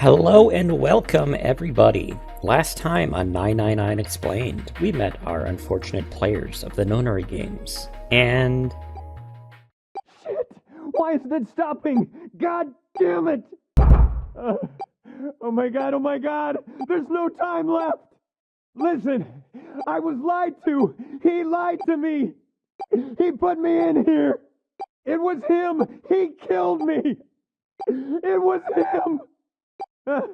Hello and welcome, everybody. Last time on 999 Explained, we met our unfortunate players of the Nonary games, and... Shit! Why isn't it stopping? God damn it! Oh my god! There's no time left! Listen, I was lied to! He lied to me! He put me in here! It was him! He killed me! It was him! That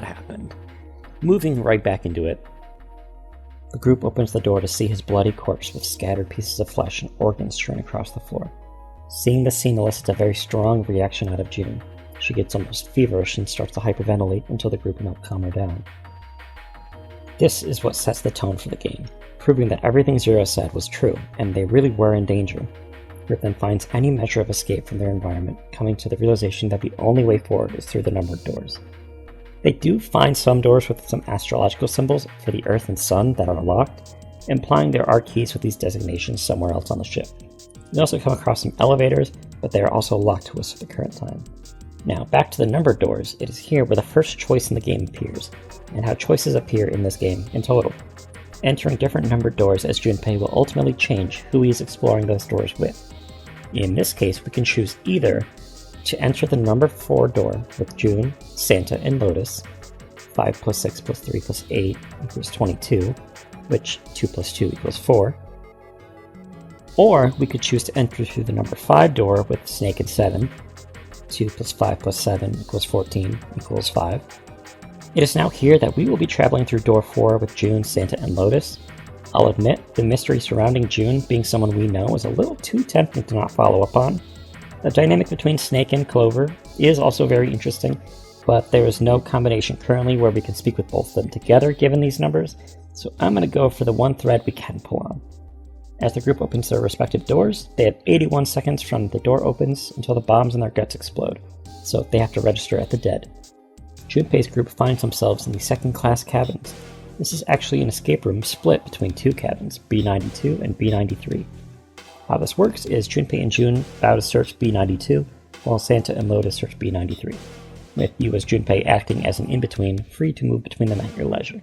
happened. Moving right back into it, the group opens the door to see his bloody corpse with scattered pieces of flesh and organs strewn across the floor. Seeing this scene elicits a very strong reaction out of June. She gets almost feverish and starts to hyperventilate until the group can help calm her down. This is what sets the tone for the game, proving that everything Zero said was true, and they really were in danger. Group then finds any measure of escape from their environment, coming to the realization that the only way forward is through the numbered doors. They do find some doors with some astrological symbols for the Earth and Sun that are locked, implying there are keys with these designations somewhere else on the ship. They also come across some elevators, but they are also locked to us at the current time. Now, back to the numbered doors, it is here where the first choice in the game appears, and how choices appear in this game in total. Entering different numbered doors as Junpei will ultimately change who he is exploring those doors with. In this case, we can choose either to enter the number 4 door with June, Santa, and Lotus, 5 plus 6 plus 3 plus 8 equals 22, which 2 plus 2 equals 4. Or we could choose to enter through the number 5 door with Snake and 7, 2 plus 5 plus 7 equals 14 equals 5. It is now here that we will be traveling through door 4 with June, Santa, and Lotus. I'll admit, the mystery surrounding June being someone we know is a little too tempting to not follow up on. The dynamic between Snake and Clover is also very interesting, but there is no combination currently where we can speak with both of them together given these numbers, so I'm going to go for the one thread we can pull on. As the group opens their respective doors, they have 81 seconds from the door opens until the bombs in their guts explode, so they have to register at the dead. Junpei's group finds themselves in the second-class cabins. This is actually an escape room split between two cabins, B92 and B93. How this works is Junpei and June vow to search B92, while Santa and Lotus search B93, with you as Junpei acting as an in-between, free to move between them at your leisure.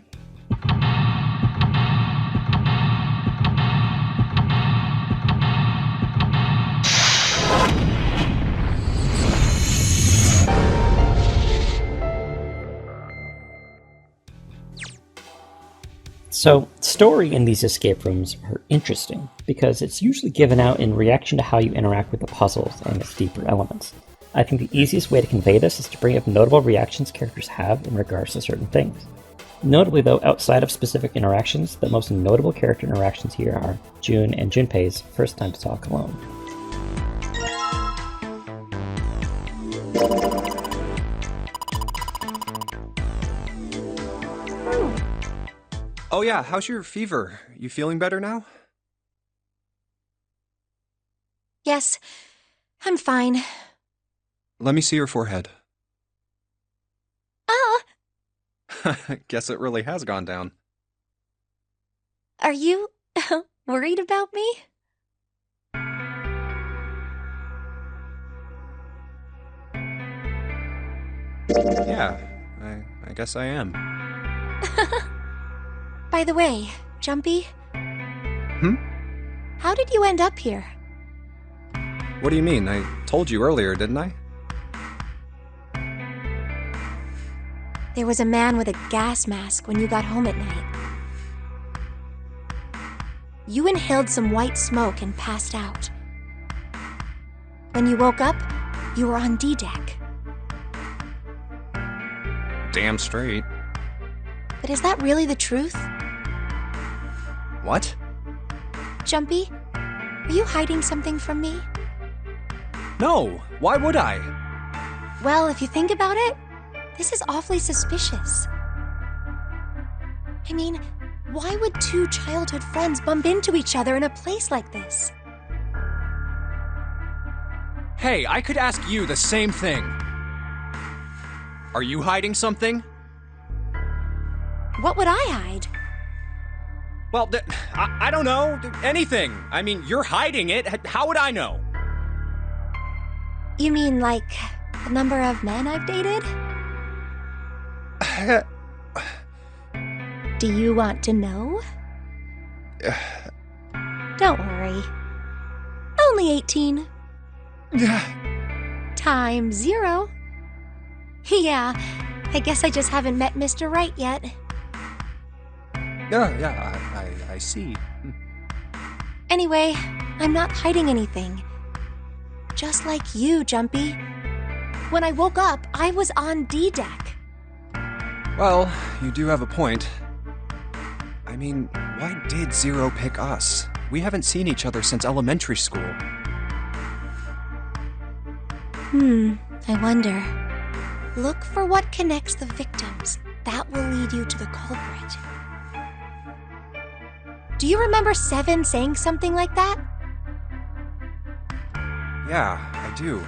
So, story in these escape rooms are interesting, because it's usually given out in reaction to how you interact with the puzzles and its deeper elements. I think the easiest way to convey this is to bring up notable reactions characters have in regards to certain things. Notably though, outside of specific interactions, the most notable character interactions here are June and Junpei's first time to talk alone. Oh yeah, how's your fever? You feeling better now? Yes, I'm fine. Let me see your forehead. Ah! Guess it really has gone down. Are you worried about me? Yeah, I guess I am. By the way, Jumpy? How did you end up here? What do you mean? I told you earlier, didn't I? There was a man with a gas mask when you got home at night. You inhaled some white smoke and passed out. When you woke up, you were on D-deck. Damn straight. But is that really the truth? What? Jumpy, are you hiding something from me? No, why would I? Well, if you think about it, this is awfully suspicious. I mean, why would two childhood friends bump into each other in a place like this? Hey, I could ask you the same thing. Are you hiding something? What would I hide? Well, I don't know. Anything. I mean, you're hiding it. How would I know? You mean like the number of men I've dated? Do you want to know? Don't worry. Only 18. Times 0. Yeah, I guess I just haven't met Mr. Right yet. I see. Anyway, I'm not hiding anything. Just like you, Jumpy. When I woke up, I was on D-Deck. Well, you do have a point. I mean, why did Zero pick us? We haven't seen each other since elementary school. I wonder. Look for what connects the victims. That will lead you to the culprit. Do you remember Seven saying something like that? Yeah, I do.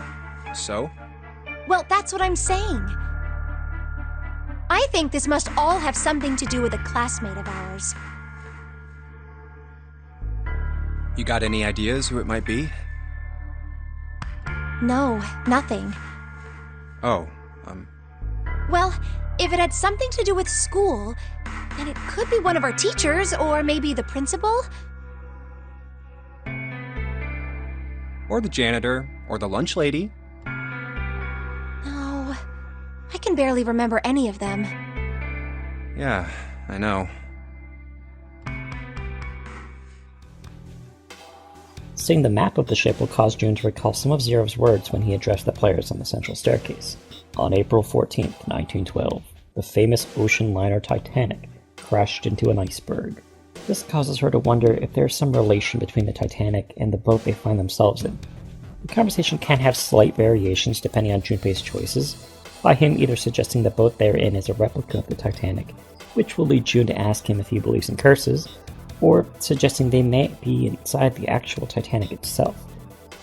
So? Well, that's what I'm saying. I think this must all have something to do with a classmate of ours. You got any ideas who it might be? No, nothing. Oh, Well, if it had something to do with school, then it could be one of our teachers, or maybe the principal. Or the janitor, or the lunch lady. No, I can barely remember any of them. Yeah, I know. Seeing the map of the ship will cause June to recall some of Zero's words when he addressed the players on the central staircase. On April 14th, 1912, the famous ocean liner Titanic crashed into an iceberg. This causes her to wonder if there's some relation between the Titanic and the boat they find themselves in. The conversation can have slight variations depending on Junpei's choices, by him either suggesting the boat they're in is a replica of the Titanic, which will lead June to ask him if he believes in curses, or suggesting they may be inside the actual Titanic itself,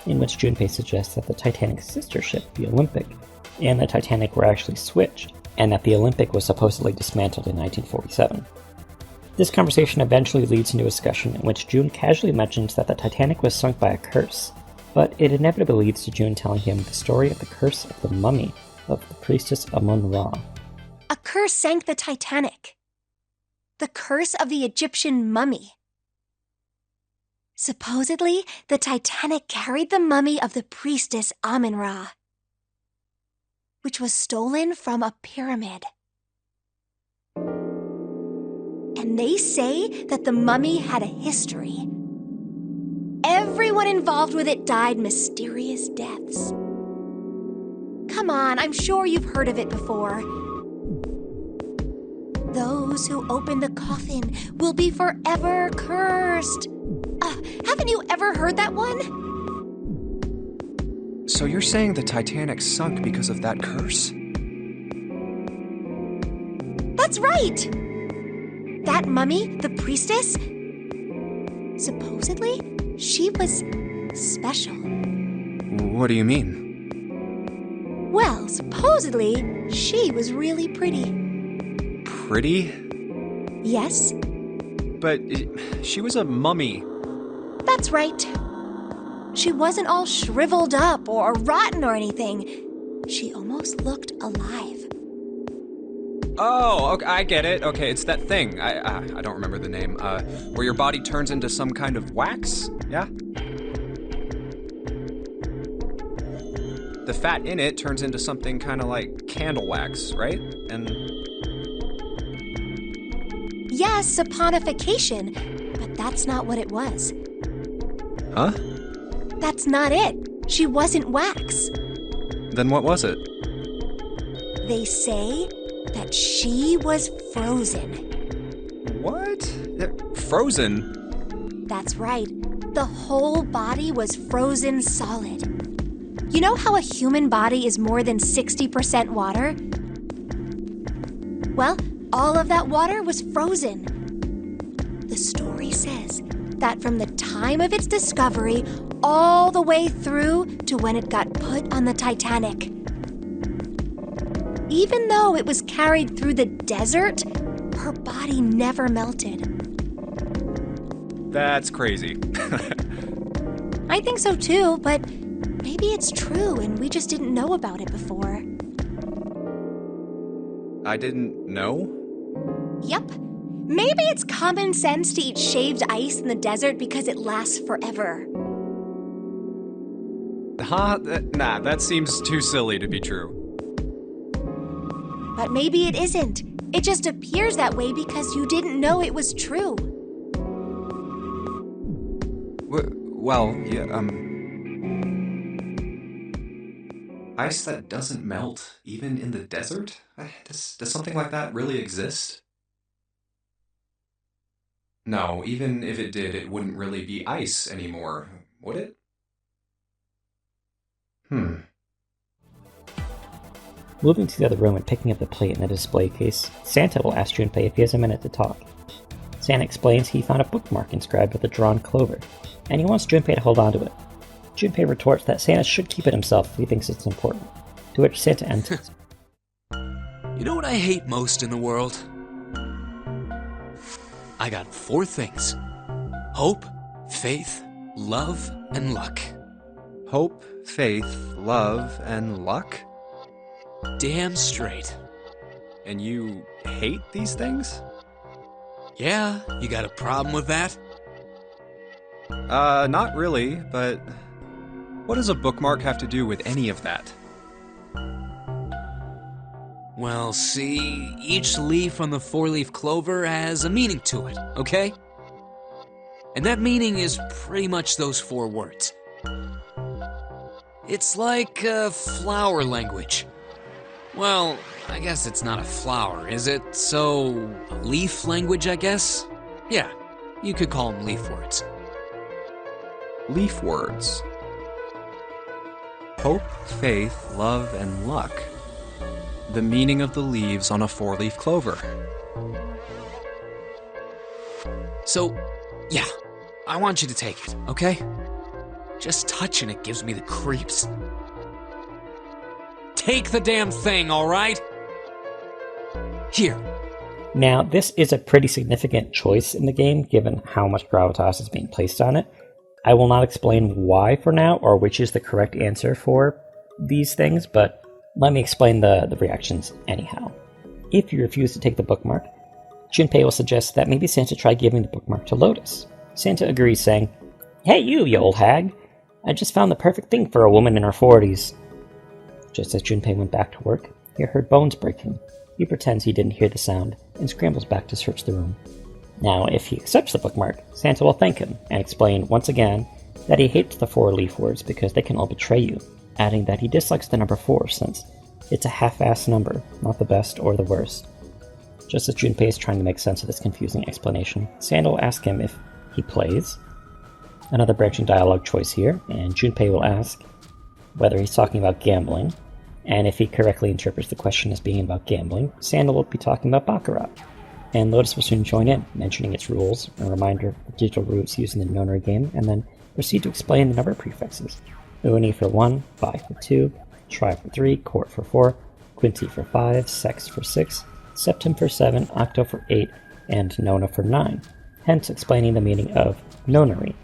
in which Junpei suggests that the Titanic's sister ship, the Olympic, and the Titanic were actually switched, and that the Olympic was supposedly dismantled in 1947. This conversation eventually leads into a discussion in which June casually mentions that the Titanic was sunk by a curse, but it inevitably leads to June telling him the story of the curse of the mummy of the priestess Amun-Ra. A curse sank the Titanic. The curse of the Egyptian mummy. Supposedly, the Titanic carried the mummy of the priestess Amun-Ra, which was stolen from a pyramid. And they say that the mummy had a history. Everyone involved with it died mysterious deaths. Come on, I'm sure you've heard of it before. Those who open the coffin will be forever cursed. Haven't you ever heard that one? So you're saying the Titanic sunk because of that curse? That's right! That mummy, the priestess, supposedly, she was special. What do you mean? Well, supposedly, she was really pretty. Pretty? Yes, But she was a mummy. that's right. She wasn't all shriveled up or rotten or anything. She almost looked alive. Oh, okay, I get it. Okay, it's that thing. I don't remember the name. Where your body turns into some kind of wax? Yeah? The fat in it turns into something kind of like candle wax, right? And Yes, saponification, but that's not what it was. huh? That's not it. She wasn't wax. Then what was it? They say that she was frozen. What? Frozen? That's right. The whole body was frozen solid. You know how a human body is more than 60% water? Well, all of that water was frozen. The story says that from the time of its discovery all the way through to when it got put on the Titanic. Even though it was carried through the desert, her body never melted. That's crazy. I think so too, but maybe it's true and we just didn't know about it before. I didn't know? Yep. Maybe it's common sense to eat shaved ice in the desert because it lasts forever. Huh? Nah, that seems too silly to be true. But maybe it isn't. It just appears that way because you didn't know it was true. Well, yeah, ice that doesn't melt, even in the desert? Does something like that really exist? No, even if it did, it wouldn't really be ice anymore, would it? Moving to the other room and picking up the plate in the display case, Santa will ask Junpei if he has a minute to talk. Santa explains he found a bookmark inscribed with a drawn clover, and he wants Junpei to hold on to it. Junpei retorts that Santa should keep it himself if he thinks it's important, to which Santa enters. You know what I hate most in the world? I got 4 things. Hope, faith, love, and luck. Hope, faith, love, and luck? Damn straight. And you hate these things? Yeah, you got a problem with that? Not really, but what does a bookmark have to do with any of that? Well, see, each leaf on the 4-leaf clover has a meaning to it, okay? And that meaning is pretty much those 4 words. It's like flower language. Well, I guess it's not a flower, is it? So, leaf language, I guess? Yeah, you could call them leaf words. Leaf words. Hope, faith, love, and luck. The meaning of the leaves on a 4-leaf clover. So, yeah, I want you to take it, okay? Just touching it gives me the creeps. Take the damn thing, alright? Here. Now, this is a pretty significant choice in the game, given how much gravitas is being placed on it. I will not explain why for now, or which is the correct answer for these things, but let me explain the reactions anyhow. If you refuse to take the bookmark, Junpei will suggest that maybe Santa try giving the bookmark to Lotus. Santa agrees, saying, "Hey you old hag! I just found the perfect thing for a woman in her 40s. Just as Junpei went back to work, he heard bones breaking. He pretends he didn't hear the sound, and scrambles back to search the room. Now, if he accepts the bookmark, Santa will thank him, and explain once again that he hates the 4 leaf words because they can all betray you, adding that he dislikes the number 4 since it's a half-assed number, not the best or the worst. Just as Junpei is trying to make sense of this confusing explanation, Santa will ask him if he plays. Another branching dialogue choice here, and Junpei will ask whether he's talking about gambling, and if he correctly interprets the question as being about gambling, Santa will be talking about Baccarat. And Lotus will soon join in, mentioning its rules, a reminder of the digital roots used in the nonary game, and then proceed to explain the number prefixes. Uni for 1, Bi for 2, Tri for 3, Quart for 4, Quinti for 5, Sext for 6, Septim for 7, Octo for 8, and Nona for 9, hence explaining the meaning of nonary.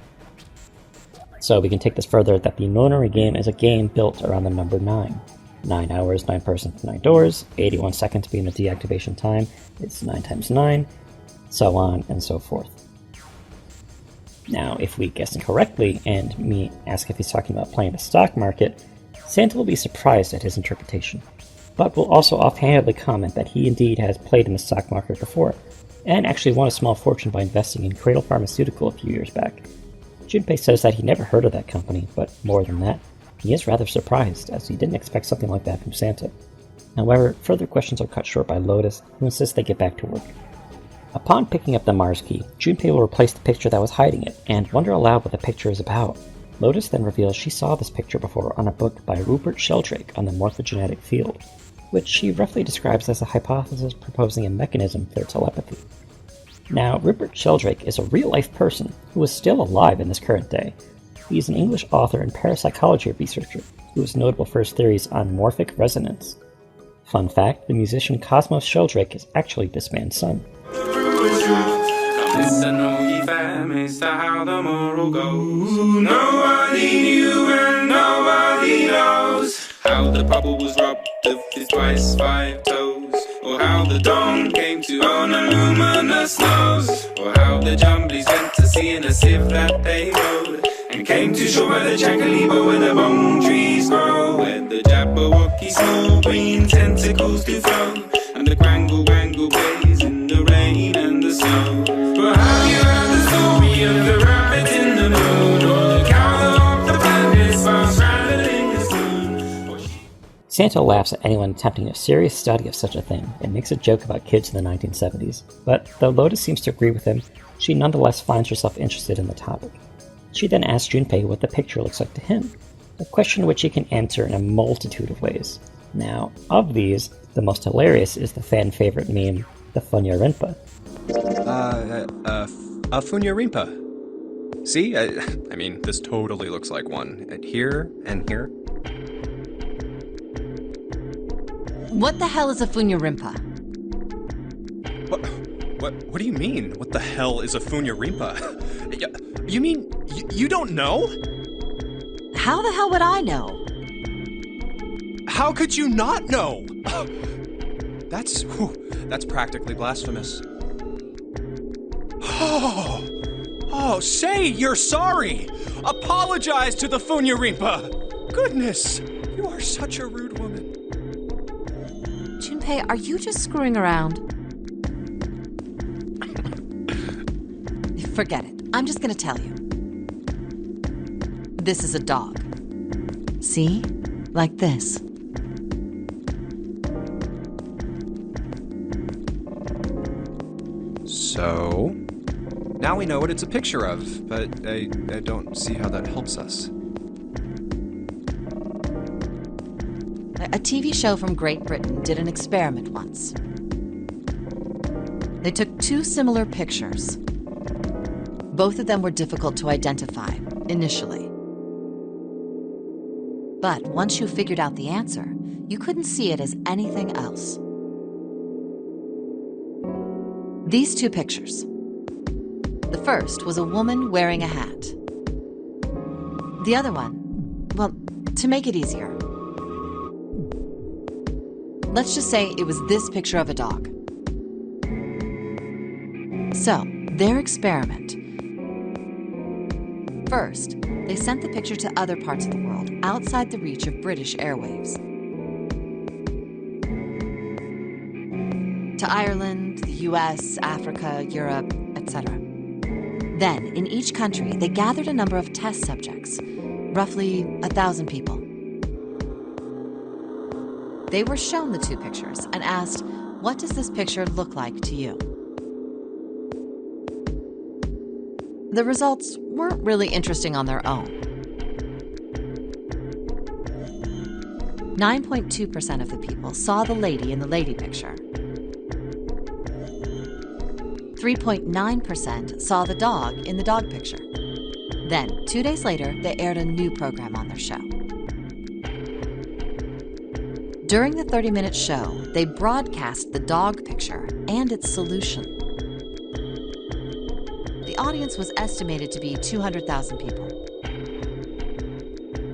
So we can take this further that the nonary game is a game built around the number 9. 9 hours, 9 persons, 9 doors, 81 seconds being the deactivation time, it's 9 times 9, so on and so forth. Now, if we guess incorrectly, and me ask if he's talking about playing the stock market, Santa will be surprised at his interpretation, but will also offhandedly comment that he indeed has played in the stock market before, and actually won a small fortune by investing in Cradle Pharmaceutical a few years back. Junpei says that he never heard of that company, but more than that, he is rather surprised, as he didn't expect something like that from Santa. However, further questions are cut short by Lotus, who insists they get back to work. Upon picking up the Mars key, Junpei will replace the picture that was hiding it, and wonder aloud what the picture is about. Lotus then reveals she saw this picture before on a book by Rupert Sheldrake on the morphogenetic field, which she roughly describes as a hypothesis proposing a mechanism for telepathy. Now, Rupert Sheldrake is a real-life person who is still alive in this current day. He is an English author and parapsychology researcher who is notable for his theories on morphic resonance. Fun fact, the musician Cosmos Sheldrake is actually this man's son. Listen, all ye families, to how the moral goes. Nobody knew and nobody knows how the papa was robbed of his twice 5 toes, or how the dawn came to on a luminous nose, or how the jumblies went to sea in a sieve that they rode, and came to shore by the Chacalibo where the bone trees grow, where the Jabberwocky small green tentacles do flow, and the Quangle Wangle plays in the rain and the snow. But have you heard the story of the rabbit in the moon, or the cow that walked the planets while straddling the spoon? Santa laughs at anyone attempting a serious study of such a thing and makes a joke about kids in the 1970s, but though Lotus seems to agree with him, she nonetheless finds herself interested in the topic. She then asks Junpei what the picture looks like to him, a question which he can answer in a multitude of ways. Now, of these, the most hilarious is the fan favorite meme, the Funya Rinpa. A Funya Rinpa. See? I mean, this totally looks like one. Here and here. What the hell is a Funya Rinpa? What do you mean? What the hell is a Funya Rinpa? You mean you don't know? How the hell would I know? How could you not know? That's practically blasphemous. Oh, say you're sorry. Apologize to the Funya Rinpa. Goodness, you are such a rude woman. Junpei, are you just screwing around? Forget it. I'm just gonna tell you. This is a dog. See? Like this. So, now we know what it's a picture of, but I don't see how that helps us. A TV show from Great Britain did an experiment once. They took 2 similar pictures. Both of them were difficult to identify, initially. But once you figured out the answer, you couldn't see it as anything else. These 2 pictures. The first was a woman wearing a hat. The other one, well, to make it easier, let's just say it was this picture of a dog. So, their experiment. First, they sent the picture to other parts of the world, outside the reach of British airwaves. To Ireland, the US, Africa, Europe, etc. Then, in each country, they gathered a number of test subjects, roughly 1,000 people. They were shown the 2 pictures and asked, what does this picture look like to you? The results weren't really interesting on their own. 9.2% of the people saw the lady in the lady picture. 3.9% saw the dog in the dog picture. Then, 2 days later, they aired a new program on their show. During the 30-minute show, they broadcast the dog picture and its solution. The audience was estimated to be 200,000 people.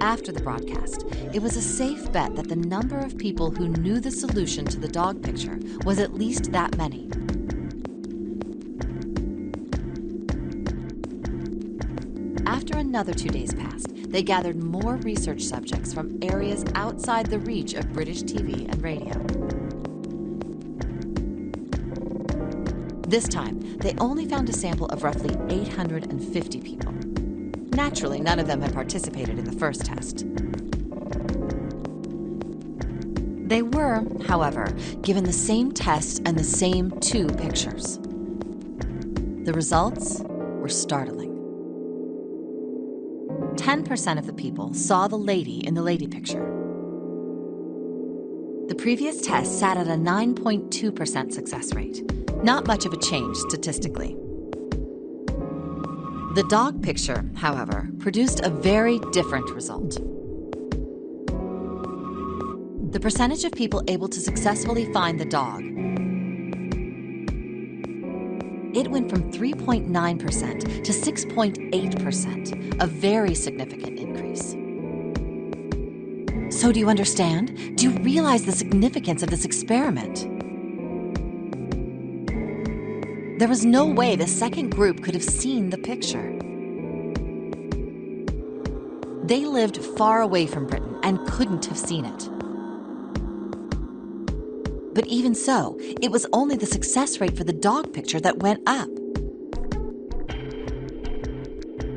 After the broadcast, it was a safe bet that the number of people who knew the solution to the dog picture was at least that many. After another 2 days passed, they gathered more research subjects from areas outside the reach of British TV and radio. This time, they only found a sample of roughly 850 people. Naturally, none of them had participated in the first test. They were, however, given the same test and the same 2 pictures. The results were startling. 10% of the people saw the lady in the lady picture. The previous test sat at a 9.2% success rate. Not much of a change statistically. The dog picture, however, produced a very different result. The percentage of people able to successfully find the dog it went from 3.9% to 6.8%, a very significant increase. So do you understand? Do you realize the significance of this experiment? There was no way the second group could have seen the picture. They lived far away from Britain and couldn't have seen it. But even so, it was only the success rate for the dog picture that went up.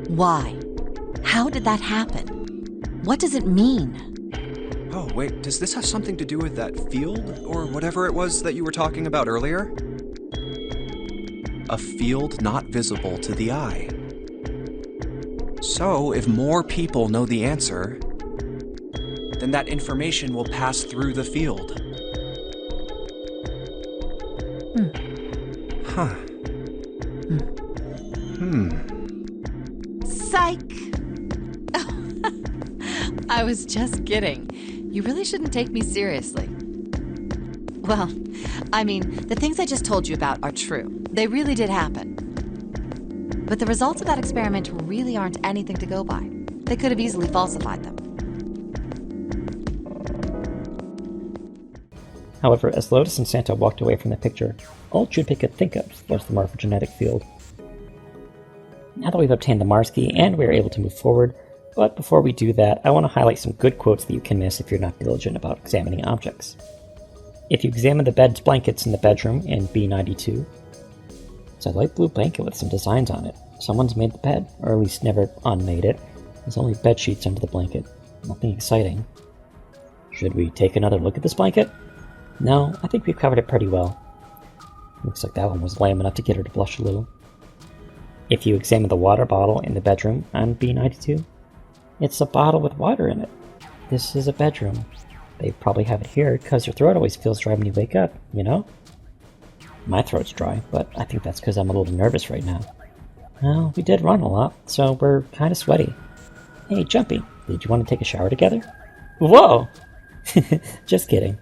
Why? How did that happen? What does it mean? Oh, wait, does this have something to do with that field, or whatever it was that you were talking about earlier? A field not visible to the eye. So, if more people know the answer, then that information will pass through the field. Huh. Psych! I was just kidding. You really shouldn't take me seriously. Well, I mean, the things I just told you about are true. They really did happen. But the results of that experiment really aren't anything to go by. They could have easily falsified them. However, as Lotus and Santa walked away from the picture, all Junpei could think of was the morphogenetic field. Now that we've obtained the Mars key and we're able to move forward, but before we do that, I want to highlight some good quotes that you can miss if you're not diligent about examining objects. If you examine the bed's blankets in the bedroom in B92, it's a light blue blanket with some designs on it. Someone's made the bed, or at least never unmade it. There's only bed sheets under the blanket. Nothing exciting. Should we take another look at this blanket? No, I think we've covered it pretty well. Looks like that one was lame enough to get her to blush a little. If you examine the water bottle in the bedroom on B92, it's a bottle with water in it. This is a bedroom. They probably have it here because your throat always feels dry when you wake up, you know? My throat's dry, but I think that's because I'm a little nervous right now. Well, we did run a lot, so we're kind of sweaty. Hey, Jumpy, did you want to take a shower together? Whoa! Just kidding.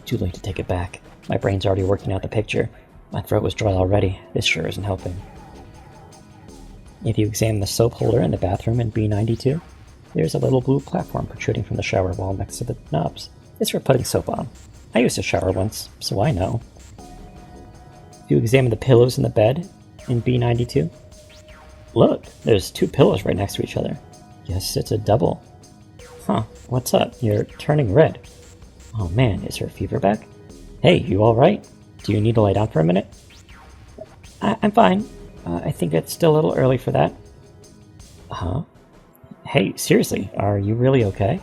Too late to take it back. My brain's already working out the picture. My throat was dry already. This sure isn't helping. If you examine the soap holder in the bathroom in B92, there's a little blue platform protruding from the shower wall next to the knobs. It's for putting soap on. I used to shower once, so I know. If you examine the pillows in the bed in B92, look, there's two pillows right next to each other. Guess it's a double. Huh, what's up? You're turning red. Oh man, is her fever back? Hey, you alright? Do you need to lie down for a minute? I'm fine. I think it's still a little early for that. Huh? Hey, seriously, are you really okay?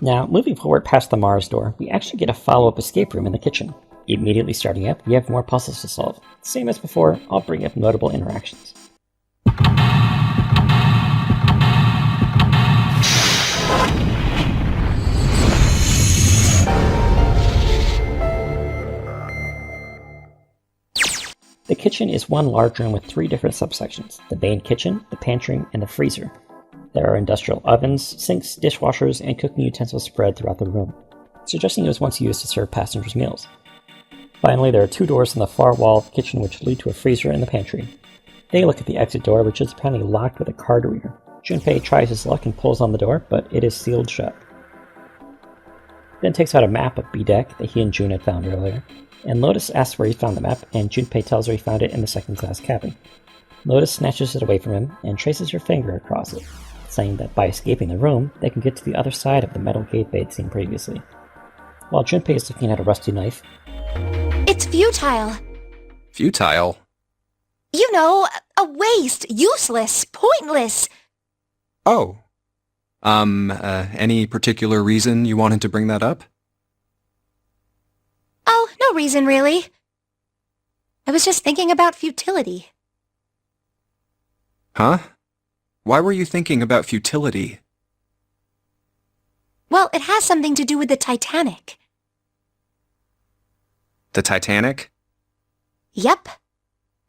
Now, moving forward past the Mars door, we actually get a follow-up escape room in the kitchen. Immediately starting up, we have more puzzles to solve. Same as before, I'll bring up notable interactions. The kitchen is one large room with 3 different subsections: the main kitchen, the pantry, and the freezer. There are industrial ovens, sinks, dishwashers, and cooking utensils spread throughout the room, suggesting it was once used to serve passengers' meals. Finally, there are 2 doors in the far wall of the kitchen which lead to a freezer in the pantry. They look at the exit door, which is apparently locked with a card reader. Junpei tries his luck and pulls on the door, but it is sealed shut. Then takes out a map of B-Deck that he and June had found earlier, and Lotus asks where he found the map, and Junpei tells her he found it in the second-class cabin. Lotus snatches it away from him and traces her finger across it, saying that by escaping the room, they can get to the other side of the metal gate they had seen previously. While Junpei is looking at a rusty knife, It's futile. Futile? You know, a waste, useless, pointless. Oh. Any particular reason you wanted to bring that up? Oh, no reason really. I was just thinking about futility. Huh? Why were you thinking about futility? Well, it has something to do with the Titanic. The Titanic? Yep.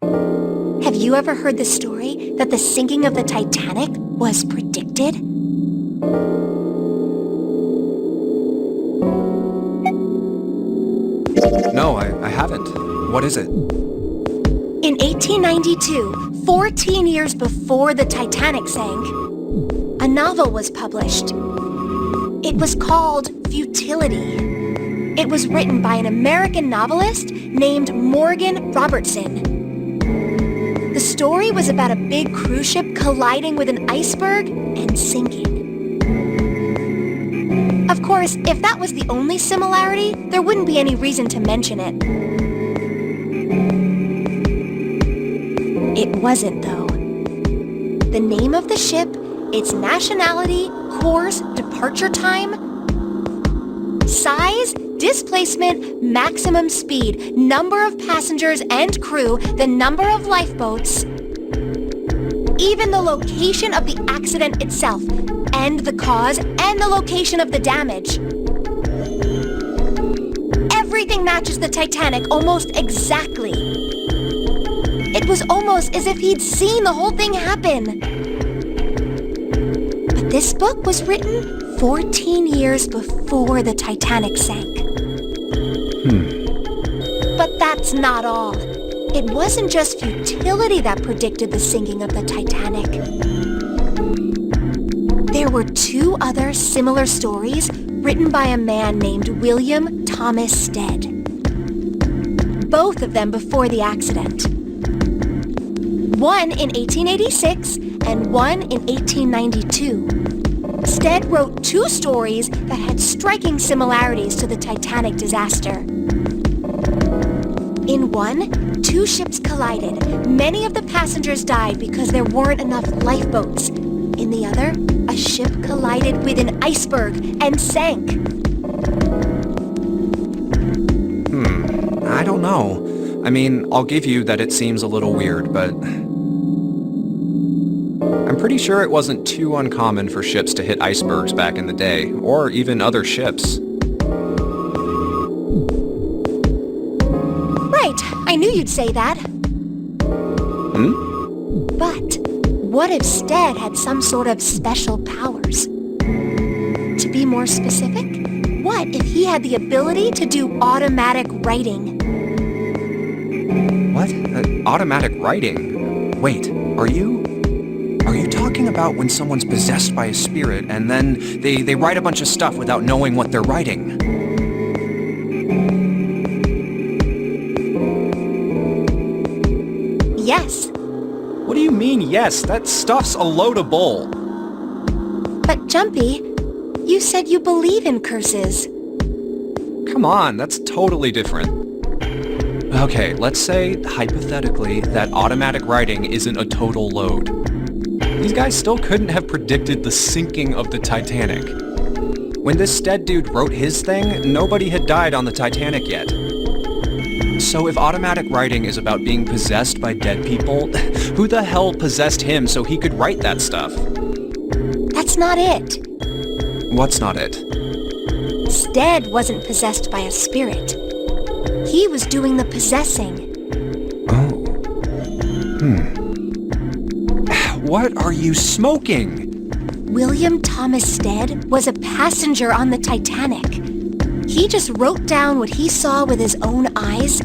Have you ever heard the story that the sinking of the Titanic was predicted? No, I haven't. What is it? 1892, 14 years before the Titanic sank, a novel was published. It was called Futility. It was written by an American novelist named Morgan Robertson. The story was about a big cruise ship colliding with an iceberg and sinking. Of course, if that was the only similarity, there wouldn't be any reason to mention it. It wasn't, though. The name of the ship, its nationality, course, departure time, size, displacement, maximum speed, number of passengers and crew, the number of lifeboats, even the location of the accident itself, and the cause and the location of the damage. Everything matches the Titanic almost exactly. It was almost as if he'd seen the whole thing happen. But this book was written 14 years before the Titanic sank. But that's not all. It wasn't just futility that predicted the sinking of the Titanic. There were two other similar stories written by a man named William Thomas Stead. Both of them before the accident. One in 1886 and one in 1892. Stead wrote two stories that had striking similarities to the Titanic disaster. In one, two ships collided. Many of the passengers died because there weren't enough lifeboats. In the other, a ship collided with an iceberg and sank. I don't know. I mean, I'll give you that it seems a little weird, but I'm pretty sure it wasn't too uncommon for ships to hit icebergs back in the day, or even other ships. Right, I knew you'd say that. But what if Stead had some sort of special powers? To be more specific, what if he had the ability to do automatic writing? What? Automatic writing? Wait, are you talking about when someone's possessed by a spirit and then they write a bunch of stuff without knowing what they're writing? Yes. What do you mean, yes? That stuff's a load of bull. But Jumpy, you said you believe in curses. Come on, that's totally different. Okay, let's say, hypothetically, that automatic writing isn't a total load. These guys still couldn't have predicted the sinking of the Titanic. When this Stead dude wrote his thing, nobody had died on the Titanic yet. So if automatic writing is about being possessed by dead people, who the hell possessed him so he could write that stuff? That's not it. What's not it? Stead wasn't possessed by a spirit. He was doing the possessing. Oh. What are you smoking? William Thomas Stead was a passenger on the Titanic. He just wrote down what he saw with his own eyes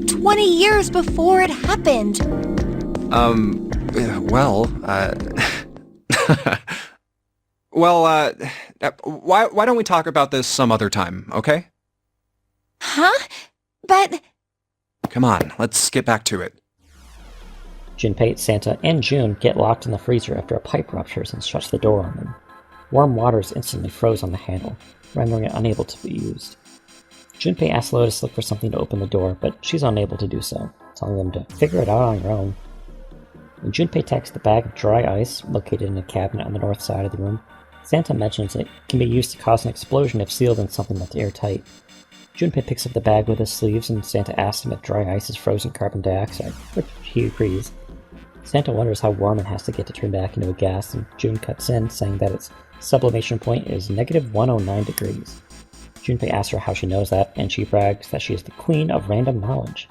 20 years before it happened. Why don't we talk about this some other time, okay? Huh? But... Come on, let's get back to it. Junpei, Santa, and June get locked in the freezer after a pipe ruptures and shuts the door on them. Warm water is instantly froze on the handle, rendering it unable to be used. Junpei asks Lotus to look for something to open the door, but she's unable to do so, telling them to figure it out on your own. When Junpei takes the bag of dry ice, located in a cabinet on the north side of the room, Santa mentions it can be used to cause an explosion if sealed in something that's airtight. Junpei picks up the bag with his sleeves, and Santa asks him if dry ice is frozen carbon dioxide, which he agrees. Santa wonders how warm it has to get to turn back into a gas, and June cuts in, saying that its sublimation point is negative 109 degrees. Junpei asks her how she knows that, and she brags that she is the queen of random knowledge.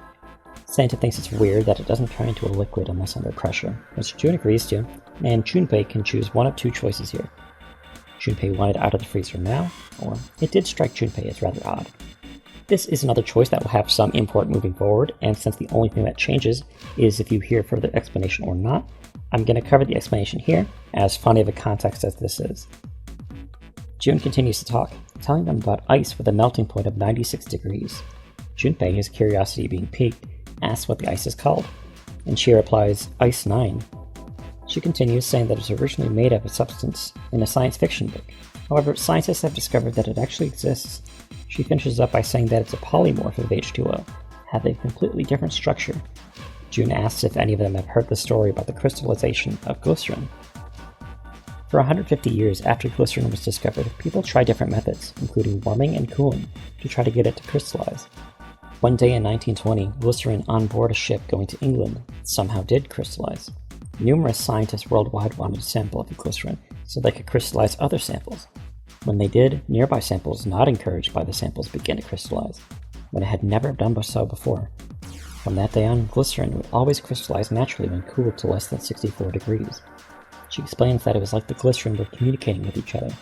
Santa thinks it's weird that it doesn't turn into a liquid unless under pressure, which June agrees to, and Junpei can choose one of two choices here. Junpei wanted out of the freezer now, or it did strike Junpei as rather odd. This is another choice that will have some import moving forward, and since the only thing that changes is if you hear further explanation or not, I'm going to cover the explanation here, as funny of a context as this is. Jun continues to talk, telling them about ice with a melting point of 96 degrees. Junpei, his curiosity being piqued, asks what the ice is called, and she replies, Ice 9. She continues, saying that it was originally made of a substance in a science fiction book. However, scientists have discovered that it actually exists. She finishes up by saying that it's a polymorph of H2O, have a completely different structure. Jun asks if any of them have heard the story about the crystallization of glycerin. For 150 years after glycerin was discovered, people tried different methods, including warming and cooling, to try to get it to crystallize. One day in 1920, glycerin on board a ship going to England somehow did crystallize. Numerous scientists worldwide wanted a sample of the glycerin so they could crystallize other samples. When they did, nearby samples not encouraged by the samples began to crystallize, when it had never done so before. From that day on, glycerin would always crystallize naturally when cooled to less than 64 degrees. She explains that it was like the glycerin were communicating with each other.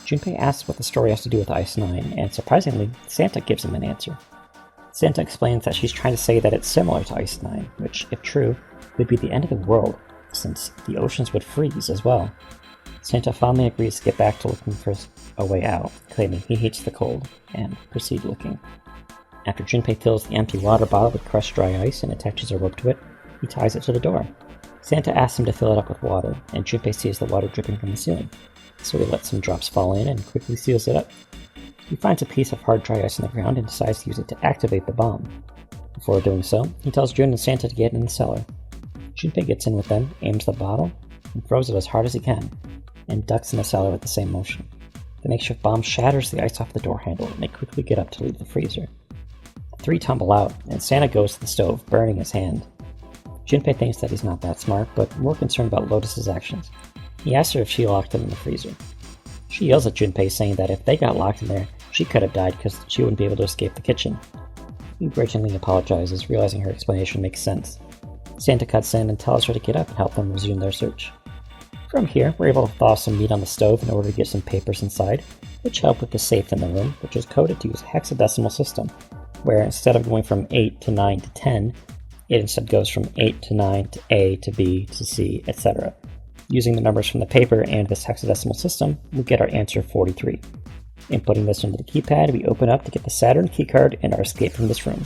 Junpei asks what the story has to do with Ice 9, and surprisingly, Santa gives him an answer. Santa explains that she's trying to say that it's similar to Ice 9, which, if true, would be the end of the world, since the oceans would freeze as well. Santa finally agrees to get back to looking for a way out, claiming he hates the cold, and proceed looking. After Junpei fills the empty water bottle with crushed dry ice and attaches a rope to it, he ties it to the door. Santa asks him to fill it up with water, and Junpei sees the water dripping from the ceiling, so he lets some drops fall in and quickly seals it up. He finds a piece of hard dry ice on the ground and decides to use it to activate the bomb. Before doing so, he tells Jun and Santa to get in the cellar. Junpei gets in with them, aims the bottle, and throws it as hard as he can, and ducks in the cellar with the same motion. The makeshift bomb shatters the ice off the door handle, and they quickly get up to leave the freezer. The three tumble out, and Santa goes to the stove, burning his hand. Junpei thinks that he's not that smart, but more concerned about Lotus's actions. He asks her if she locked him in the freezer. She yells at Junpei, saying that if they got locked in there, she could have died because she wouldn't be able to escape the kitchen. He grudgingly apologizes, realizing her explanation makes sense. Santa cuts in and tells her to get up and help them resume their search. From here, we're able to thaw some meat on the stove in order to get some papers inside, which help with the safe in the room, which is coded to use a hexadecimal system, where instead of going from 8 to 9 to 10, it instead goes from 8 to 9 to A to B to C, etc. Using the numbers from the paper and this hexadecimal system, we get our answer 43. Inputting this into the keypad, we open up to get the Saturn keycard and our escape from this room.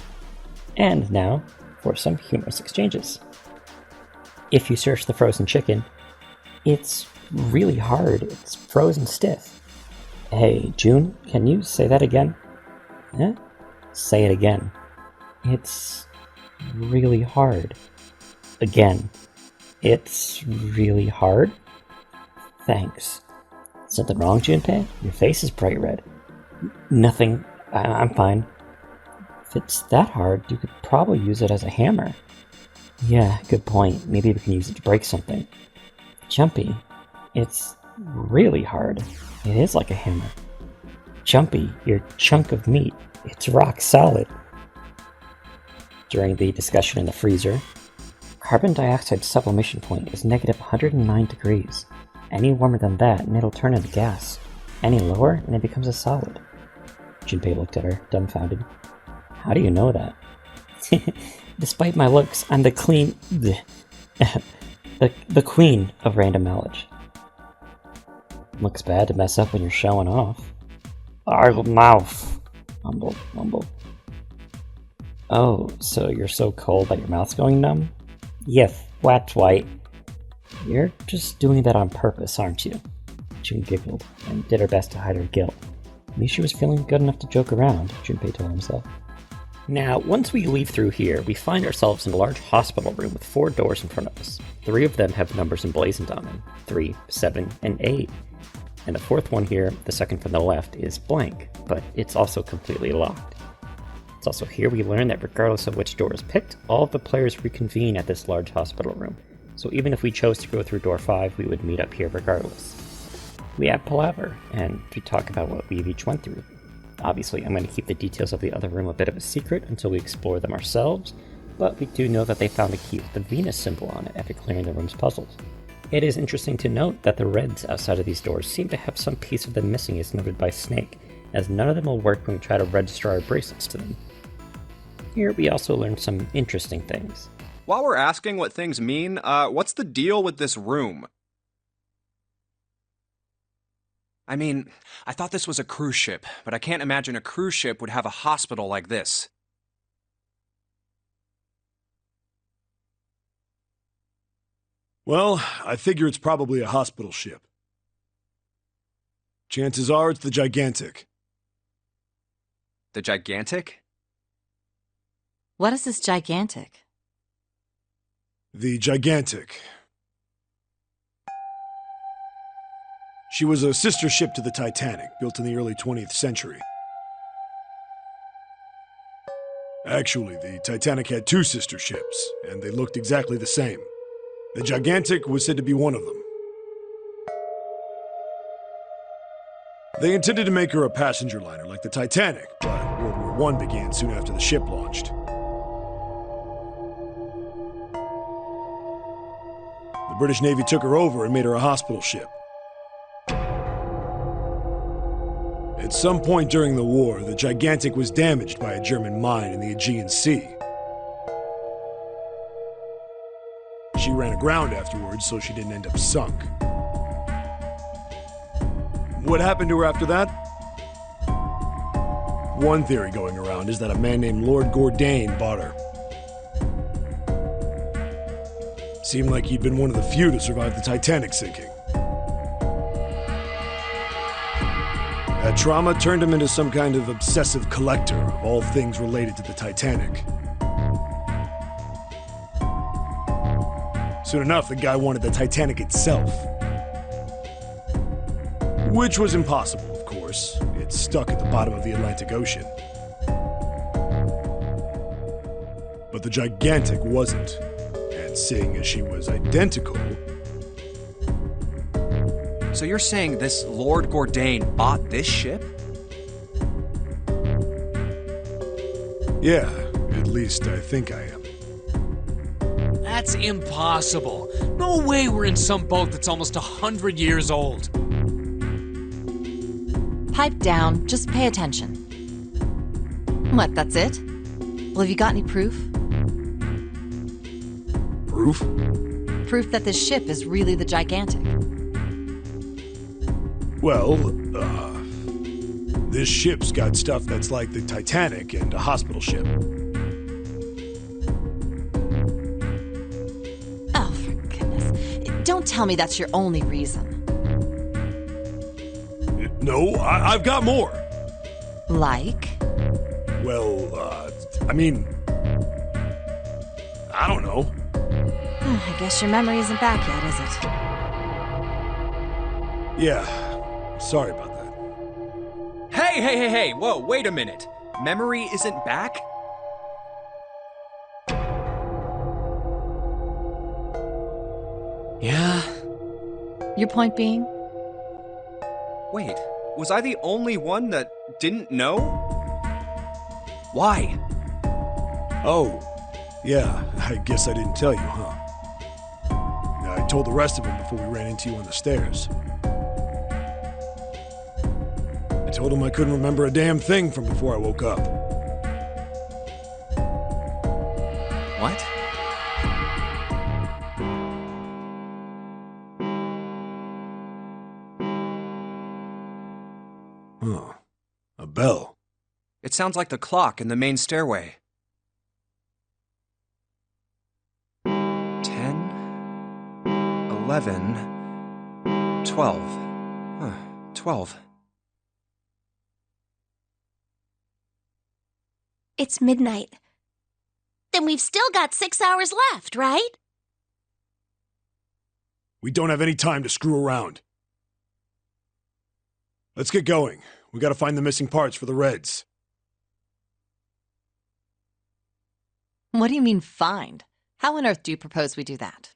And now, for some humorous exchanges. If you search the frozen chicken, it's really hard. It's frozen stiff. Hey, June, can you say that again? Eh? Say it again. It's really hard. Again. It's really hard? Thanks. Something wrong, Junpei? Your face is bright red. Nothing. I'm fine. If it's that hard, you could probably use it as a hammer. Yeah, good point. Maybe we can use it to break something. Jumpy. It's really hard. It is like a hammer. Jumpy, your chunk of meat. It's rock solid. During the discussion in the freezer, carbon dioxide sublimation point is negative 109 degrees. Any warmer than that, and it'll turn into gas. Any lower, and it becomes a solid. Junpei looked at her, dumbfounded. How do you know that? Despite my looks, I'm the the queen of random knowledge. Looks bad to mess up when you're showing off. Our mouth. Mumble, mumble. Oh, so you're so cold that your mouth's going numb? Yes, that's right. You're just doing that on purpose, aren't you? June giggled and did her best to hide her guilt. At least she was feeling good enough to joke around, Junpei told himself. Now, once we leave through here, we find ourselves in a large hospital room with 4 doors in front of us. 3 of them have numbers emblazoned on them, 3, 7, and 8. And the 4th one here, the second from the left, is blank, but it's also completely locked. It's also here we learn that regardless of which door is picked, all of the players reconvene at this large hospital room. So even if we chose to go through door 5, we would meet up here regardless. We have palaver, and to talk about what we've each went through. Obviously, I'm going to keep the details of the other room a bit of a secret until we explore them ourselves, but we do know that they found a key with the Venus symbol on it after clearing the room's puzzles. It is interesting to note that the reds outside of these doors seem to have some piece of them missing as noted by Snake, as none of them will work when we try to register our bracelets to them. Here we also learned some interesting things. While we're asking what things mean, what's the deal with this room? I mean, I thought this was a cruise ship, but I can't imagine a cruise ship would have a hospital like this. Well, I figure it's probably a hospital ship. Chances are it's the Gigantic. The Gigantic? What is this gigantic? The Gigantic. She was a sister ship to the Titanic, built in the early 20th century. Actually, the Titanic had two sister ships, and they looked exactly the same. The Gigantic was said to be one of them. They intended to make her a passenger liner like the Titanic, but World War I began soon after the ship launched. The British Navy took her over and made her a hospital ship. At some point during the war, the Gigantic was damaged by a German mine in the Aegean Sea. She ran aground afterwards, so she didn't end up sunk. What happened to her after that? One theory going around is that a man named Lord Gourdane bought her. Seemed like he'd been one of the few to survive the Titanic sinking. That trauma turned him into some kind of obsessive collector of all things related to the Titanic. Soon enough, the guy wanted the Titanic itself. Which was impossible, of course. It's stuck at the bottom of the Atlantic Ocean. But the Gigantic wasn't. And seeing as she was identical... So you're saying this Lord Gourdane bought this ship? Yeah, at least I think I am. That's impossible. No way we're in some boat that's almost 100 years old. Pipe down, just pay attention. What, that's it? Well, have you got any proof? Proof? Proof that this ship is really the Gigantic. Well, this ship's got stuff that's like the Titanic and a hospital ship. Oh, for goodness. Don't tell me that's your only reason. No, I've got more. Like? Well, I mean... I don't know. I guess your memory isn't back yet, is it? Yeah, sorry about that. Hey, whoa, wait a minute. Memory isn't back? Yeah? Your point being? Wait, was I the only one that didn't know? Why? Oh, yeah, I guess I didn't tell you, huh? I told the rest of them before we ran into you on the stairs. I told them I couldn't remember a damn thing from before I woke up. What? Huh. A bell. It sounds like the clock in the main stairway. 10, 11, 12. Huh, 12. It's midnight. Then we've still got 6 hours left, right? We don't have any time to screw around. Let's get going. We gotta find the missing parts for the Reds. What do you mean, find? How on earth do you propose we do that?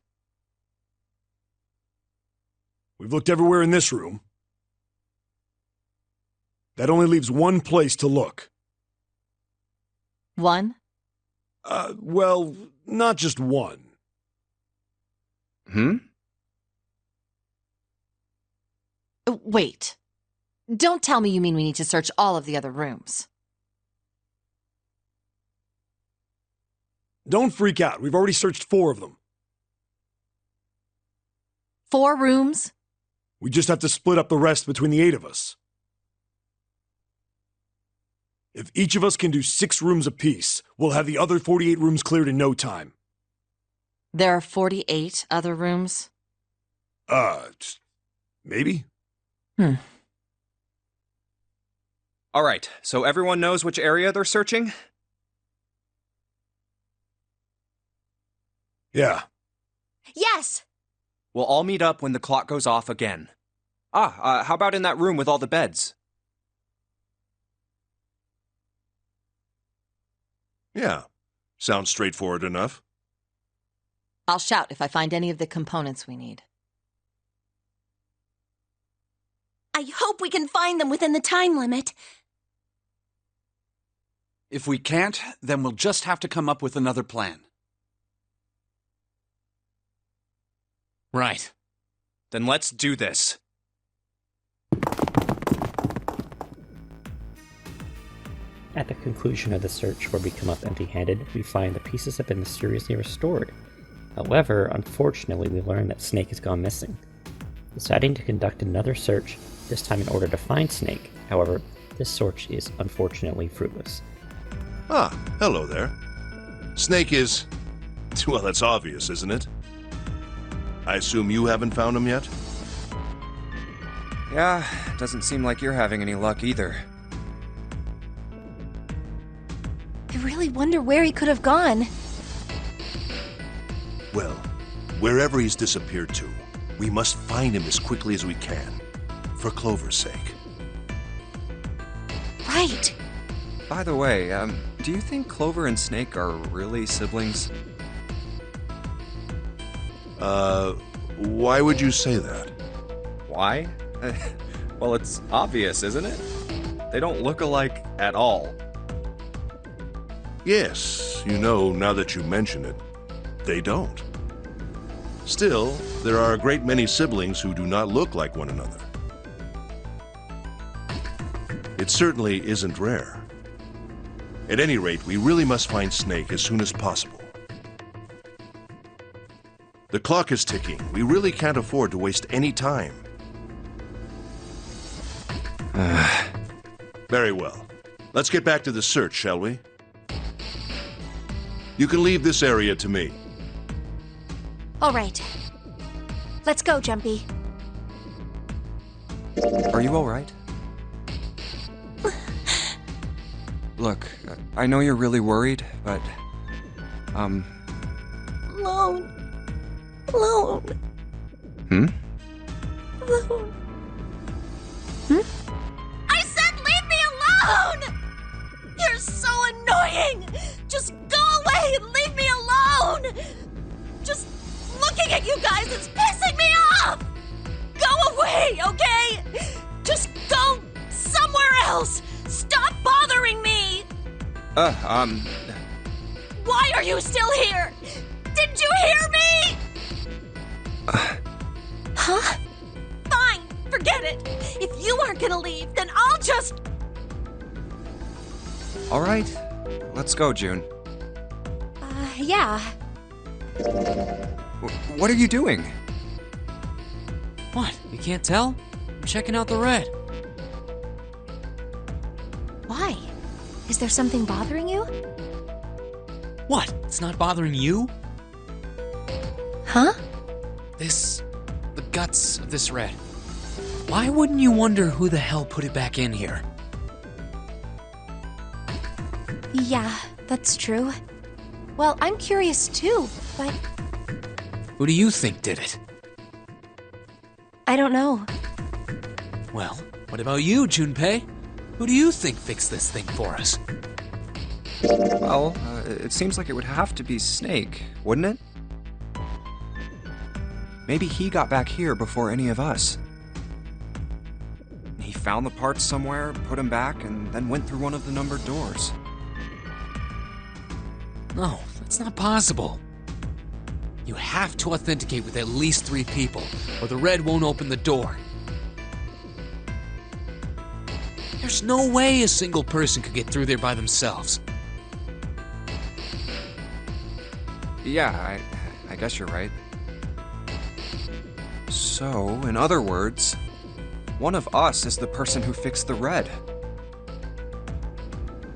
We've looked everywhere in this room. That only leaves one place to look. One? Well, not just one. Hmm? Wait. Don't tell me you mean we need to search all of the other rooms. Don't freak out. We've already searched 4 of them. 4 rooms? We just have to split up the rest between the 8 of us. If each of us can do 6 rooms apiece, we'll have the other 48 rooms cleared in no time. There are 48 other rooms? Maybe? All right, so everyone knows which area they're searching? Yeah. Yes! We'll all meet up when the clock goes off again. How about in that room with all the beds? Yeah, sounds straightforward enough. I'll shout if I find any of the components we need. I hope we can find them within the time limit. If we can't, then we'll just have to come up with another plan. Right. Then let's do this. At the conclusion of the search where we come up empty-handed, we find the pieces have been mysteriously restored. However, unfortunately, we learn that Snake has gone missing. Deciding to conduct another search, this time in order to find Snake. However, this search is unfortunately fruitless. Ah, hello there. Snake is... well, that's obvious, isn't it? I assume you haven't found him yet? Yeah, doesn't seem like you're having any luck either. I really wonder where he could have gone. Well, wherever he's disappeared to, we must find him as quickly as we can. For Clover's sake. Right. By the way, do you think Clover and Snake are really siblings? Why would you say that? Why? Well, it's obvious, isn't it? They don't look alike at all. Yes, now that you mention it, they don't. Still, there are a great many siblings who do not look like one another. It certainly isn't rare. At any rate, we really must find Snake as soon as possible. The clock is ticking. We really can't afford to waste any time. Very well. Let's get back to the search, shall we? You can leave this area to me. All right. Let's go, Jumpy. Are you all right? Look, I know you're really worried, but... Alone. Alone. Hmm? Alone. I said leave me alone! You're so annoying! Just go away and leave me alone! Just looking at you guys is pissing me off! Go away, okay? Just go somewhere else! Stop bothering me! Why are you still here? Didn't you hear me? Huh? Fine, forget it. If you aren't gonna leave, then I'll just... All right, let's go, June. Yeah. What are you doing? What? You can't tell? I'm checking out the red. Why? Is there something bothering you? What? It's not bothering you? Huh? The guts of this red. Why wouldn't you wonder who the hell put it back in here? Yeah, that's true. Well, I'm curious too, but Who do you think did it? I don't know. Well, what about you, Junpei? Who do you think fixed this thing for us? Well, it seems like it would have to be Snake, wouldn't it? Maybe he got back here before any of us. He found the parts somewhere, put them back, and then went through one of the numbered doors. No, that's not possible. You have to authenticate with at least 3 people, or the red won't open the door. There's no way a single person could get through there by themselves. Yeah, I guess you're right. So, in other words, one of us is the person who fixed the red.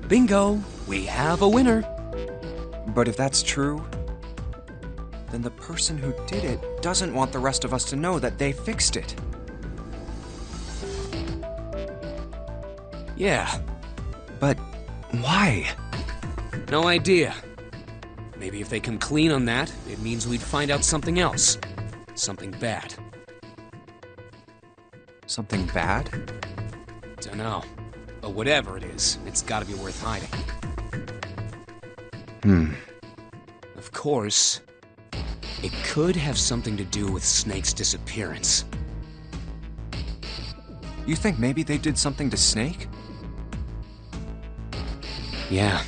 Bingo! We have a winner! But if that's true, then the person who did it doesn't want the rest of us to know that they fixed it. Yeah. But why? No idea. Maybe if they come clean on that, it means we'd find out something else. Something bad. Something bad? Dunno. But whatever it is, it's gotta be worth hiding. Of course, it could have something to do with Snake's disappearance. You think maybe they did something to Snake? Yeah.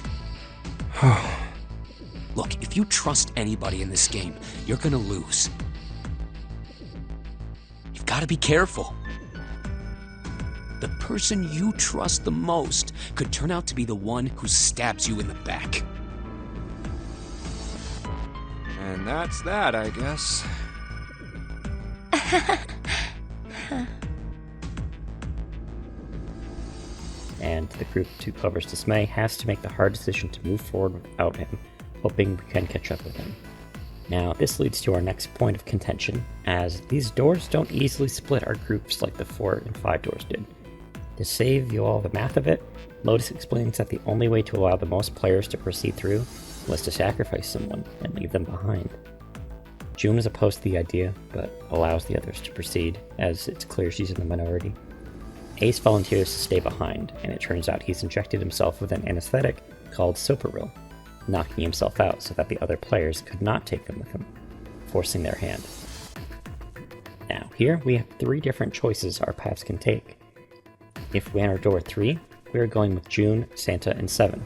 Look, if you trust anybody in this game, you're gonna lose. You've gotta be careful. The person you trust the most could turn out to be the one who stabs you in the back. And that's that, I guess. And the group, to Clover's dismay, has to make the hard decision to move forward without him, hoping we can catch up with him. Now, this leads to our next point of contention, as these doors don't easily split our groups like the 4 and 5 doors did. To save you all the math of it, Lotus explains that the only way to allow the most players to proceed through was to sacrifice someone and leave them behind. June is opposed to the idea, but allows the others to proceed, as it's clear she's in the minority. Ace volunteers to stay behind, and it turns out he's injected himself with an anesthetic called Soparil, knocking himself out so that the other players could not take them with him, forcing their hand. Now, here we have 3 different choices our paths can take. If we enter door 3, we are going with June, Santa, and 7.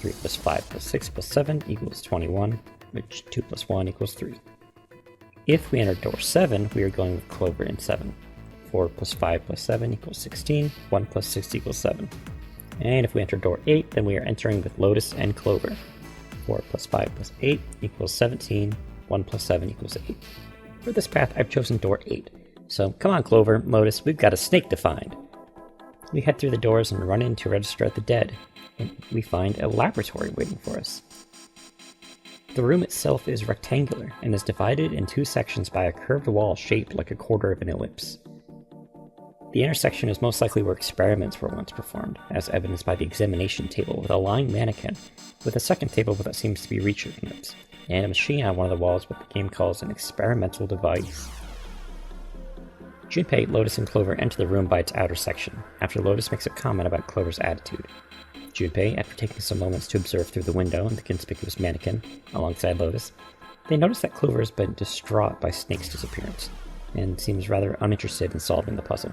3 plus 5 plus 6 plus 7 equals 21, which 2 plus 1 equals 3. If we enter door 7, we are going with Clover and 7. 4 plus 5 plus 7 equals 16, 1 plus 6 equals 7. And if we enter door 8, then we are entering with Lotus and Clover. 4 plus 5 plus 8 equals 17, 1 plus 7 equals 8. For this path, I've chosen door 8. So come on, Clover, Lotus, we've got a snake to find. We head through the doors and run in to register at the dead, and we find a laboratory waiting for us. The room itself is rectangular and is divided in 2 sections by a curved wall shaped like a quarter of an ellipse. The intersection is most likely where experiments were once performed, as evidenced by the examination table with a lying mannequin, with a second table with what seems to be research notes, and a machine on one of the walls what the game calls an experimental device. Junpei, Lotus, and Clover enter the room by its outer section, after Lotus makes a comment about Clover's attitude. Junpei, after taking some moments to observe through the window and the conspicuous mannequin, alongside Lotus, they notice that Clover has been distraught by Snake's disappearance, and seems rather uninterested in solving the puzzle.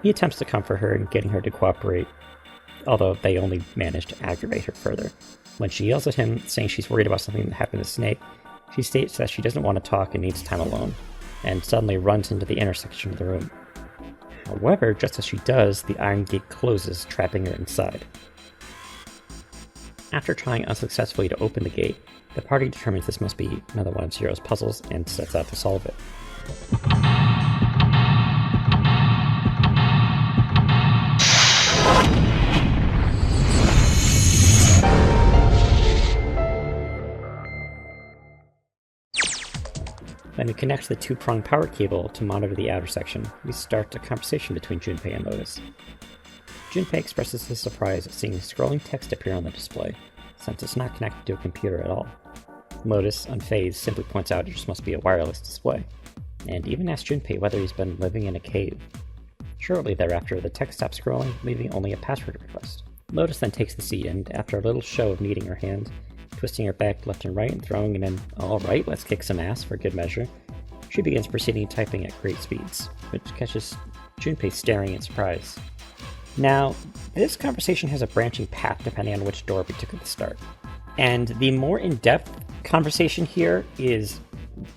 He attempts to comfort her and getting her to cooperate, although they only manage to aggravate her further. When she yells at him, saying she's worried about something that happened to Snake, she states that she doesn't want to talk and needs time alone, and suddenly runs into the intersection of the room. However, just as she does, the iron gate closes, trapping her inside. After trying unsuccessfully to open the gate, the party determines this must be another one of Zero's puzzles and sets out to solve it. When we connect the 2-pronged power cable to monitor the outer section, we start a conversation between Junpei and Lotus. Junpei expresses his surprise at seeing scrolling text appear on the display, since it's not connected to a computer at all. Lotus, unfazed, simply points out it just must be a wireless display, and even asks Junpei whether he's been living in a cave. Shortly thereafter, the text stops scrolling, leaving only a password request. Lotus then takes the seat, and after a little show of kneading her hand, twisting her back left and right and throwing it in, "Alright, let's kick some ass" for good measure, she begins proceeding typing at great speeds, which catches Junpei staring in surprise. Now, this conversation has a branching path depending on which door we took at the start. And the more in-depth conversation here is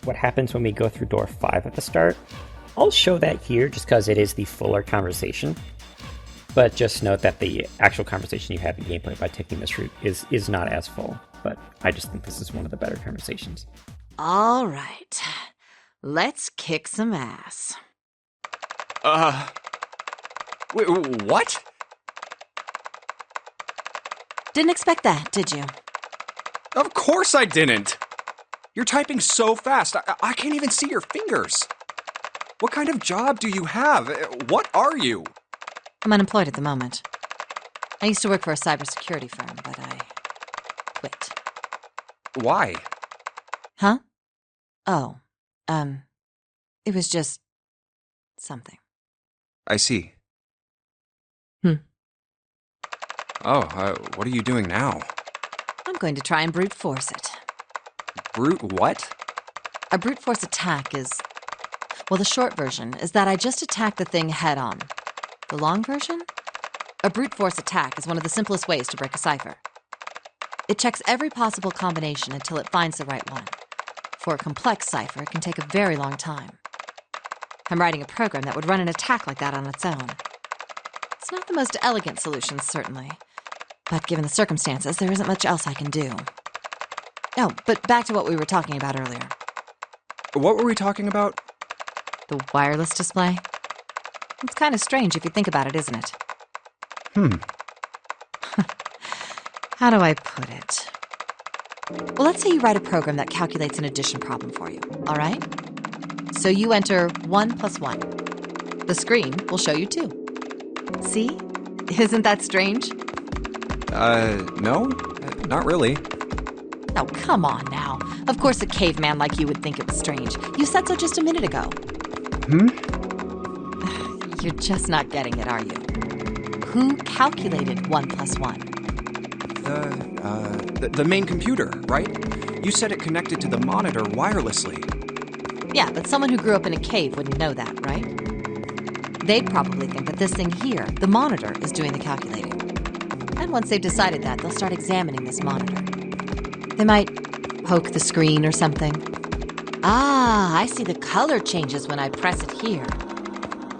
what happens when we go through door 5 at the start. I'll show that here just because it is the fuller conversation. But just note that the actual conversation you have in gameplay by taking this route is not as full. But I just think this is one of the better conversations. All right. Let's kick some ass. Wait, what? Didn't expect that, did you? Of course I didn't! You're typing so fast, I can't even see your fingers. What kind of job do you have? What are you? I'm unemployed at the moment. I used to work for a cybersecurity firm, but I quit. Why? Huh? Oh, it was just something. I see. Hmm. What are you doing now? I'm going to try and brute force it. Brute what? A brute force attack is... Well, the short version is that I just attack the thing head on. The long version? A brute force attack is one of the simplest ways to break a cipher. It checks every possible combination until it finds the right one. For a complex cipher, it can take a very long time. I'm writing a program that would run an attack like that on its own. It's not the most elegant solution, certainly. But given the circumstances, there isn't much else I can do. Oh, but back to what we were talking about earlier. What were we talking about? The wireless display? It's kind of strange if you think about it, isn't it? How do I put it? Well, let's say you write a program that calculates an addition problem for you, all right? So you enter 1 + 1. The screen will show you 2. See? Isn't that strange? No, not really. Oh, come on now. Of course a caveman like you would think it was strange. You said so just a minute ago. You're just not getting it, are you? Who calculated 1 + 1? The main computer, right? You said it connected to the monitor wirelessly. Yeah, but someone who grew up in a cave wouldn't know that, right? They'd probably think that this thing here, the monitor, is doing the calculating. And once they've decided that, they'll start examining this monitor. They might poke the screen or something. Ah, I see the color changes when I press it here.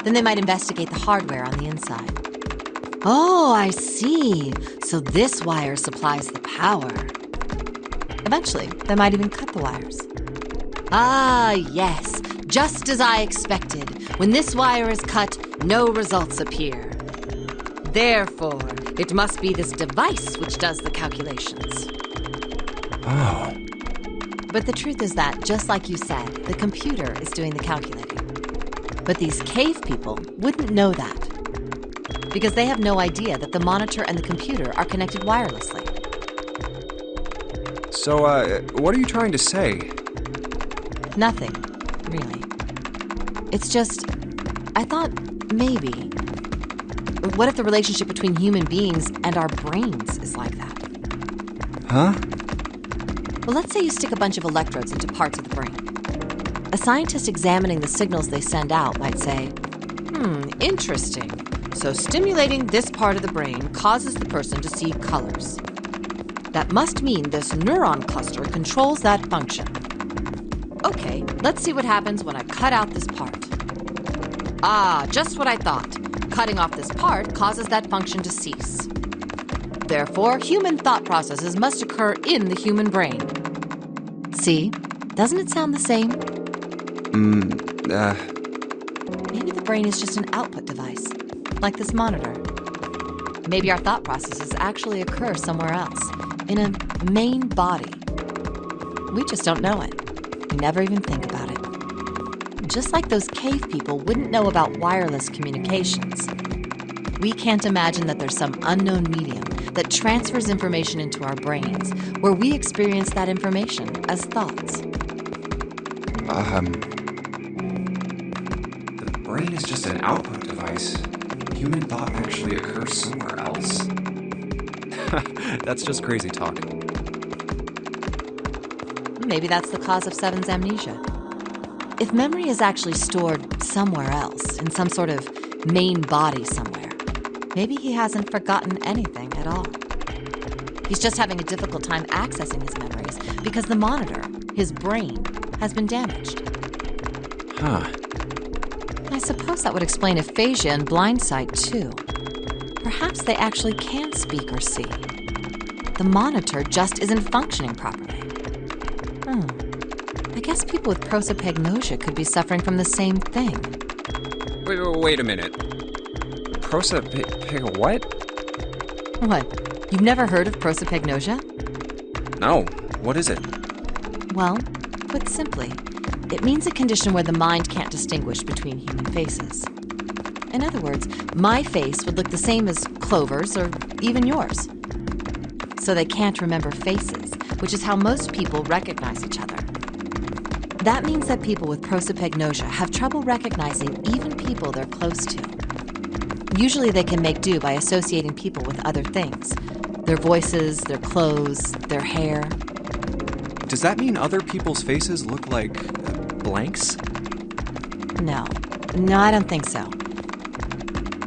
Then they might investigate the hardware on the inside. Oh, I see. So this wire supplies the power. Eventually, they might even cut the wires. Ah, yes. Just as I expected. When this wire is cut, no results appear. Therefore, it must be this device which does the calculations. Oh. But the truth is that, just like you said, the computer is doing the calculating. But these cave people wouldn't know that. Because they have no idea that the monitor and the computer are connected wirelessly. So, what are you trying to say? Nothing, really. It's just, I thought maybe. What if the relationship between human beings and our brains is like that? Huh? Well, let's say you stick a bunch of electrodes into parts of the brain. A scientist examining the signals they send out might say, interesting. So stimulating this part of the brain causes the person to see colors. That must mean this neuron cluster controls that function. Okay, let's see what happens when I cut out this part. Ah, just what I thought. Cutting off this part causes that function to cease. Therefore, human thought processes must occur in the human brain. See? Doesn't it sound the same? Maybe the brain is just an output device, like this monitor. Maybe our thought processes actually occur somewhere else, in a main body. We just don't know it. We never even think about it. Just like those cave people wouldn't know about wireless communications. We can't imagine that there's some unknown medium that transfers information into our brains, where we experience that information as thoughts. The brain is just an output device. Human thought actually occurs somewhere else. That's just crazy talk. Maybe that's the cause of Seven's amnesia. If memory is actually stored somewhere else, in some sort of main body somewhere, maybe he hasn't forgotten anything at all. He's just having a difficult time accessing his memories because the monitor, his brain, has been damaged. Huh. I suppose that would explain aphasia and blindsight, too. perhaps they actually can speak or see. The monitor just isn't functioning properly. I guess people with prosopagnosia could be suffering from the same thing. Wait a minute. What? What? You've never heard of prosopagnosia? No. What is it? Well, put simply, it means a condition where the mind can't distinguish between human faces. In other words, my face would look the same as Clover's or even yours. So they can't remember faces, which is how most people recognize each other. That means that people with prosopagnosia have trouble recognizing even people they're close to. Usually they can make do by associating people with other things. Their voices, their clothes, their hair. Does that mean other people's faces look like blanks? No, I don't think so.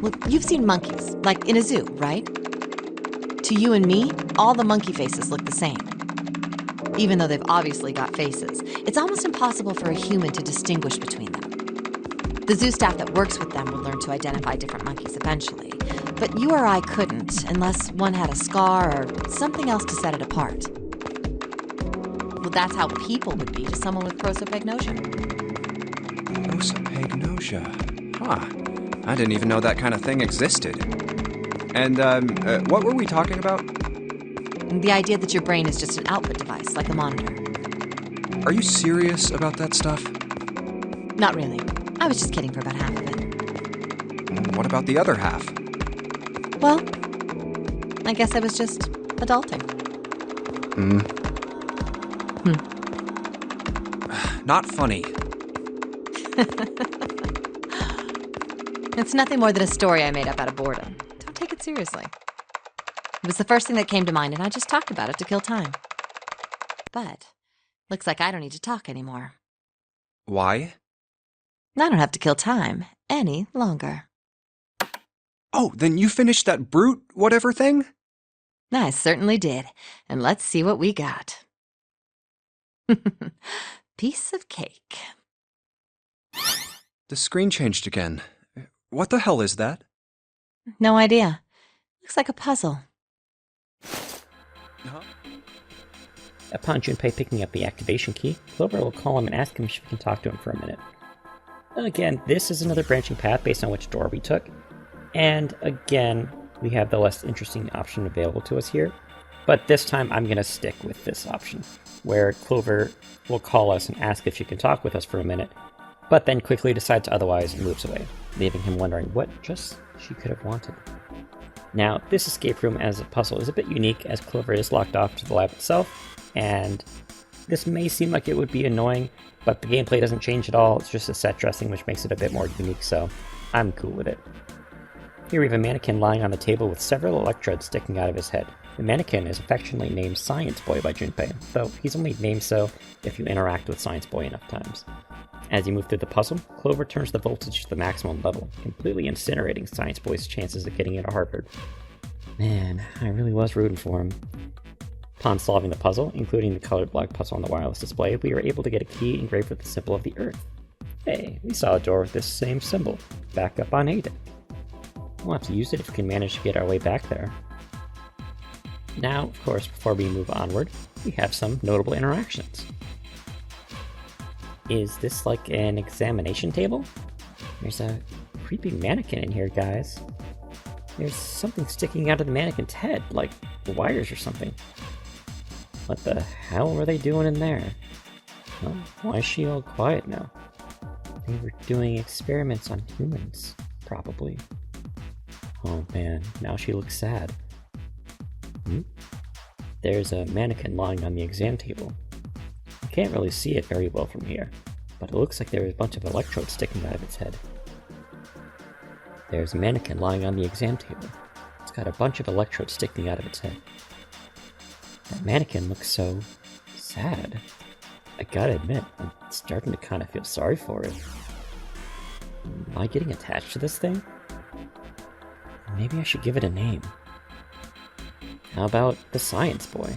Well, you've seen monkeys, like in a zoo, right? To you and me, all the monkey faces look the same. Even though they've obviously got faces, it's almost impossible for a human to distinguish between them. The zoo staff that works with them would learn to identify different monkeys eventually, but you or I couldn't unless one had a scar or something else to set it apart. Well, that's how people would be to someone with prosopagnosia. Prosopagnosia. Huh. I didn't even know that kind of thing existed. And, what were we talking about? The idea that your brain is just an output device, like the monitor. Are you serious about that stuff? Not really. I was just kidding for about half of it. What about the other half? Well, I guess I was just adulting. Not funny. It's nothing more than a story I made up out of boredom. Don't take it seriously. It was the first thing that came to mind, and I just talked about it to kill time. But looks like I don't need to talk anymore. Why? I don't have to kill time any longer. Oh, then you finished that brute whatever thing? I certainly did. And let's see what we got. Piece of cake. The screen changed again. What the hell is that? No idea. Looks like a puzzle. Upon Junpei picking up the activation key, Clover will call him and ask him if she can talk to him for a minute. Again, this is another branching path based on which door we took, and again, we have the less interesting option available to us here, but this time I'm going to stick with this option, where Clover will call us and ask if she can talk with us for a minute, but then quickly decides otherwise and moves away, leaving him wondering what just she could have wanted. Now, this escape room as a puzzle is a bit unique, as Clover is locked off to the lab itself, and this may seem like it would be annoying, but the gameplay doesn't change at all. It's just a set dressing, which makes it a bit more unique, so I'm cool with it. Here we have a mannequin lying on the table with several electrodes sticking out of his head. The mannequin is affectionately named Science Boy by Junpei, though he's only named so if you interact with Science Boy enough times. As you move through the puzzle, Clover turns the voltage to the maximum level, completely incinerating Science Boy's chances of getting into Harvard. Man, I really was rooting for him. Upon solving the puzzle, including the colored block puzzle on the wireless display, we were able to get a key engraved with the symbol of the Earth. Hey, we saw a door with this same symbol, back up on A-Deck. We'll have to use it if we can manage to get our way back there. Now, of course, before we move onward, we have some notable interactions. Is this like an examination table? There's a creepy mannequin in here, guys. There's something sticking out of the mannequin's head, like wires or something. What the hell were they doing in there? Well, why is she all quiet now? They were doing experiments on humans, probably. Oh man, now she looks sad. There's a mannequin lying on the exam table. I can't really see it very well from here, but it looks like there's a bunch of electrodes sticking out of its head. There's a mannequin lying on the exam table. It's got a bunch of electrodes sticking out of its head. That mannequin looks so sad. I gotta admit, I'm starting to kind of feel sorry for it. Am I getting attached to this thing? Maybe I should give it a name. How about the Science Boy?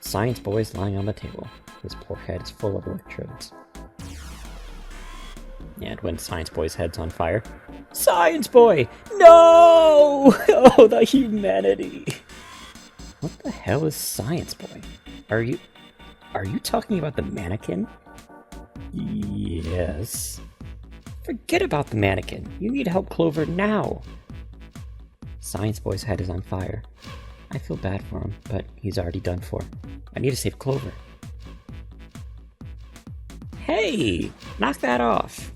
Science Boy is lying on the table. His poor head is full of electrodes. And when Science Boy's head's on fire, Science Boy! No! Oh, the humanity! What the hell is Science Boy? Are you talking about the mannequin? Yes. Forget about the mannequin. You need help, Clover, now. Science Boy's head is on fire. I feel bad for him, but he's already done for. I need to save Clover. Hey! Knock that off!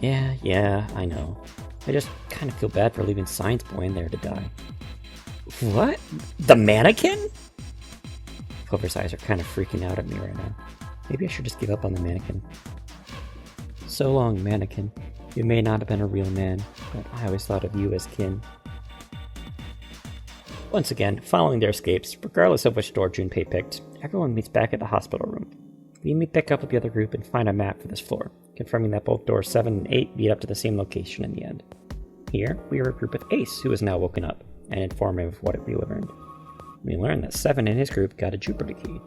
Yeah, I know. I just kind of feel bad for leaving Science Boy in there to die. What? The mannequin? Clover's eyes are kind of freaking out at me right now. Maybe I should just give up on the mannequin. So long, mannequin. You may not have been a real man, but I always thought of you as kin. Once again, following their escapes, regardless of which door Junpei picked, everyone meets back at the hospital room. We meet back up with the other group and find a map for this floor, confirming that both doors 7 and 8 lead up to the same location in the end. Here, we regroup with Ace, who is now woken up, and inform him of what we learned. We learn that 7 and his group got a Jupiter key.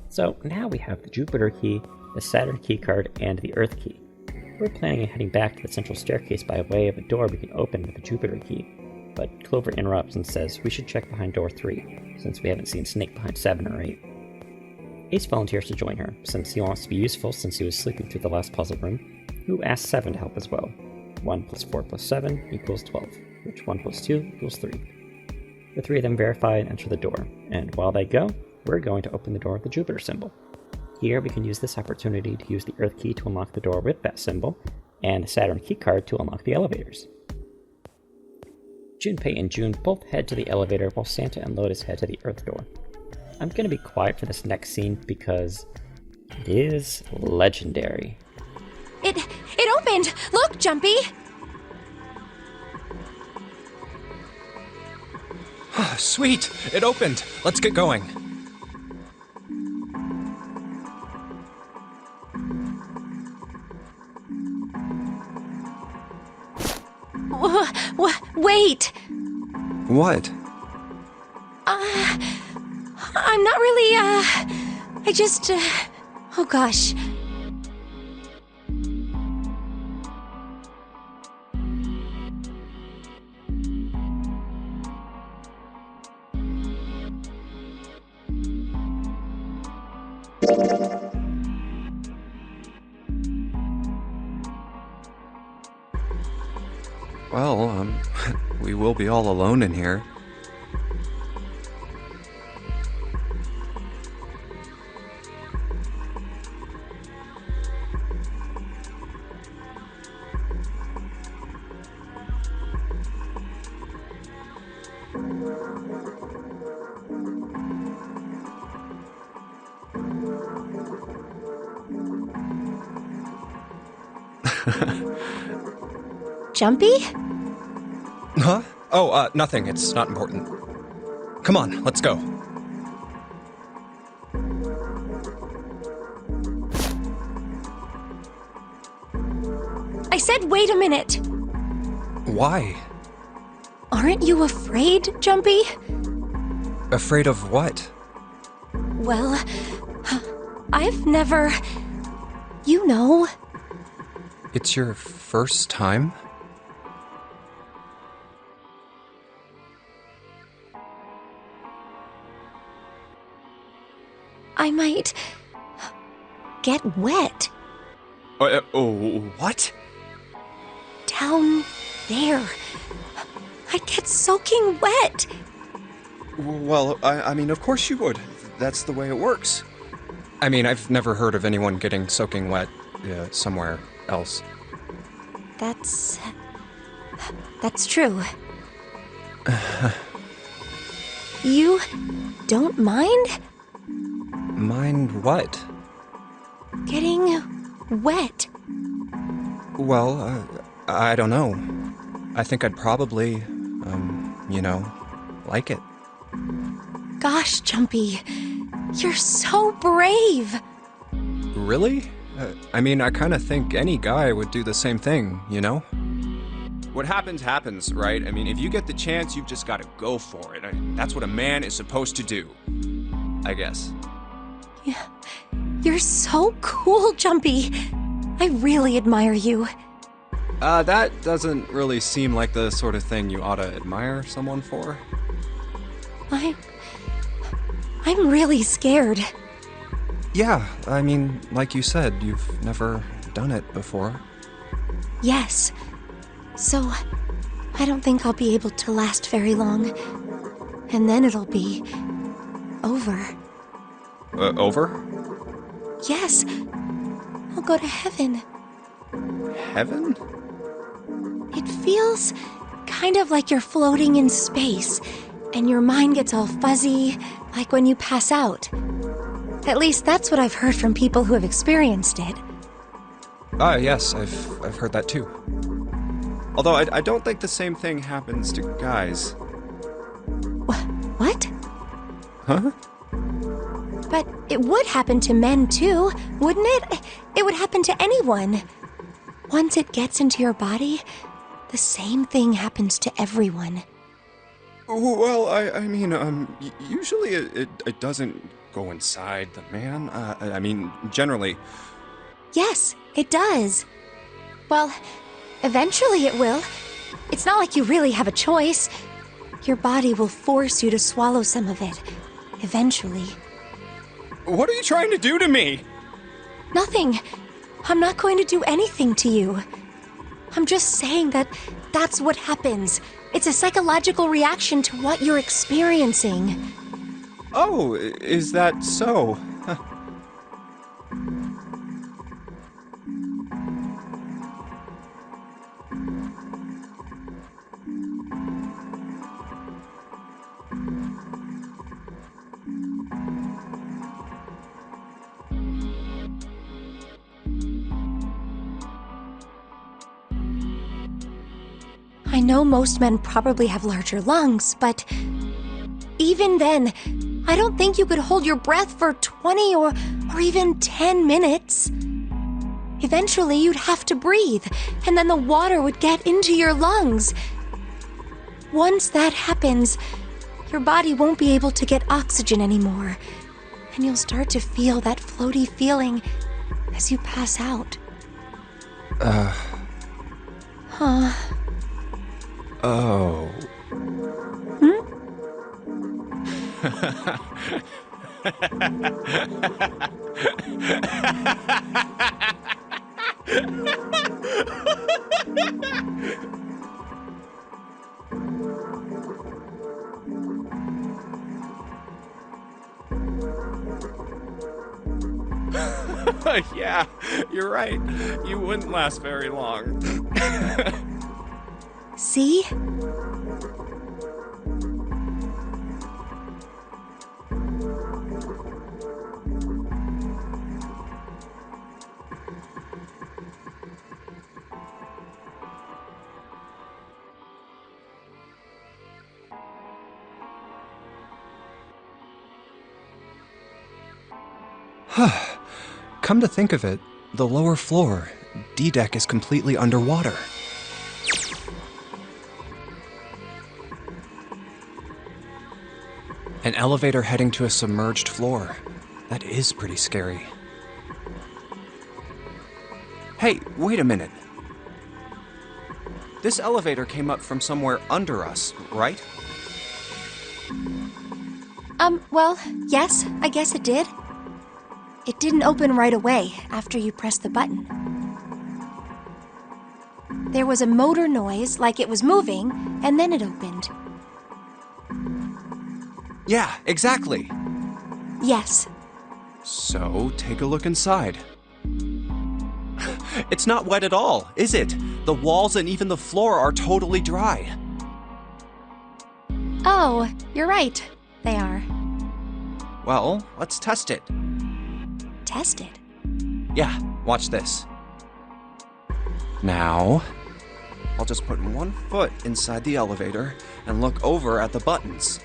So now we have the Jupiter key, the Saturn key card, and the Earth key. We're planning on heading back to the central staircase by way of a door we can open with the Jupiter key, but Clover interrupts and says we should check behind door 3, since we haven't seen Snake behind 7 or 8. Ace volunteers to join her, since he wants to be useful since he was sleeping through the last puzzle room, who asks 7 to help as well. 1 plus 4 plus 7 equals 12, which 1 plus 2 equals 3. The three of them verify and enter the door, and while they go, we're going to open the door with the Jupiter symbol. Here we can use this opportunity to use the Earth key to unlock the door with that symbol, and the Saturn key card to unlock the elevators. Junpei and June both head to the elevator while Santa and Lotus head to the Earth door. I'm going to be quiet for this next scene because it is legendary. It opened! Look, Jumpy! Sweet! It opened! Let's get going. Wait! What? I'm not really, I just, oh gosh. Well, we will be all alone in here. Jumpy? Huh? Oh, nothing. It's not important. Come on, let's go. I said wait a minute. Why? Aren't you afraid, Jumpy? Afraid of what? Well, I've never... You know. It's your first time? I might... get wet. What? Down there. I'd get soaking wet. Well, I mean, of course you would. That's the way it works. I mean, I've never heard of anyone getting soaking wet somewhere else. That's true. You don't mind? Mind what? Getting wet. Well, I don't know. I think I'd probably, like it. Gosh, Jumpy, you're so brave. Really? I mean, I kind of think any guy would do the same thing, you know? What happens, happens, right? I mean, if you get the chance, you've just got to go for it. That's what a man is supposed to do, I guess. Yeah, you're so cool, Jumpy. I really admire you. That doesn't really seem like the sort of thing you ought to admire someone for. I'm really scared. Yeah, I mean, like you said, you've never done it before. Yes. So, I don't think I'll be able to last very long. And then it'll be over. Over? Yes. I'll go to heaven. Heaven? It feels kind of like you're floating in space, and your mind gets all fuzzy, like when you pass out. At least that's what I've heard from people who have experienced it. Yes, I've heard that too. Although I don't think the same thing happens to guys. What? Huh? But it would happen to men too, wouldn't it? It would happen to anyone. Once it gets into your body, the same thing happens to everyone. Well, I mean, usually it doesn't go inside the man. I mean, generally. Yes, it does. Well, eventually it will. It's not like you really have a choice. Your body will force you to swallow some of it. Eventually. What are you trying to do to me? Nothing. I'm not going to do anything to you. I'm just saying that that's what happens. It's a psychological reaction to what you're experiencing. Oh, is that so? I know most men probably have larger lungs, but even then, I don't think you could hold your breath for 20 or even 10 minutes. Eventually, you'd have to breathe, and then the water would get into your lungs. Once that happens, your body won't be able to get oxygen anymore, and you'll start to feel that floaty feeling as you pass out. Huh. Oh. Yeah, you're right. You wouldn't last very long. See? Come to think of it, the lower floor, D-deck, is completely underwater. An elevator heading to a submerged floor. That is pretty scary. Hey, wait a minute. This elevator came up from somewhere under us, right? Well, yes, I guess it did. It didn't open right away after you pressed the button. There was a motor noise like it was moving, and then it opened. Yeah, exactly. Yes. So, take a look inside. It's not wet at all, is it? The walls and even the floor are totally dry. Oh, you're right. They are. Well, let's test it. Test it? Yeah, watch this. Now, I'll just put one foot inside the elevator and look over at the buttons.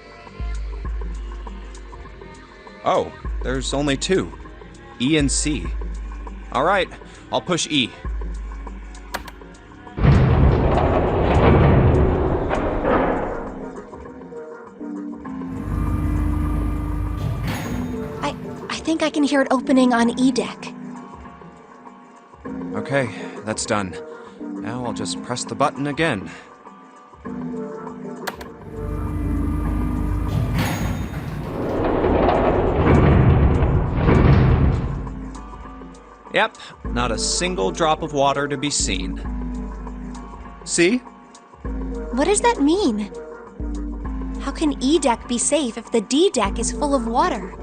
Oh, there's only two. E and C. All right, I'll push E. I think I can hear it opening on E deck. Okay, that's done. Now I'll just press the button again. Yep, not a single drop of water to be seen. See? What does that mean? How can E deck be safe if the D deck is full of water?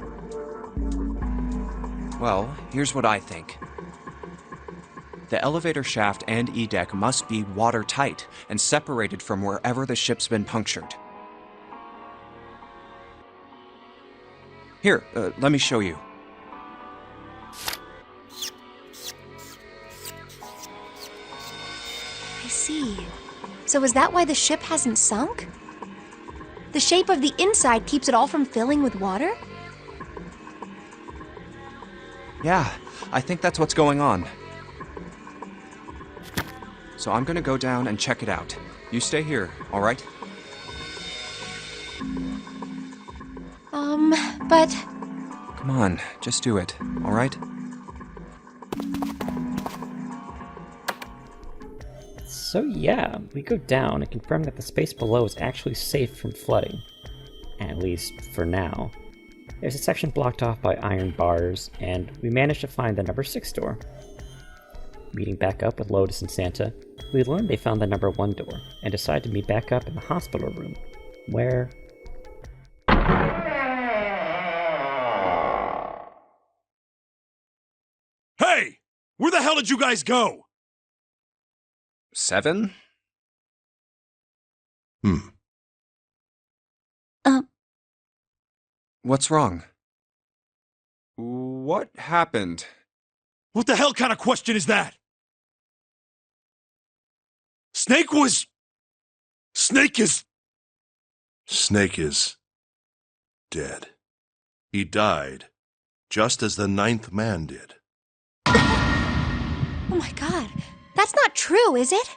Well, here's what I think. The elevator shaft and E deck must be watertight and separated from wherever the ship's been punctured. Here, let me show you. I see. So is that why the ship hasn't sunk? The shape of the inside keeps it all from filling with water? Yeah, I think that's what's going on. So I'm gonna go down and check it out. You stay here, all right? But... Come on, just do it, all right? So yeah, we go down and confirm that the space below is actually safe from flooding. At least, for now. There's a section blocked off by iron bars, and we manage to find the number 6 door. Meeting back up with Lotus and Santa, we learn they found the number 1 door, and decide to meet back up in the hospital room, where... Hey! Where the hell did you guys go? 7? What's wrong? What happened? What the hell kind of question is that? Snake is... Snake is dead. He died, just as the 9th man did. Oh my god, that's not true, is it?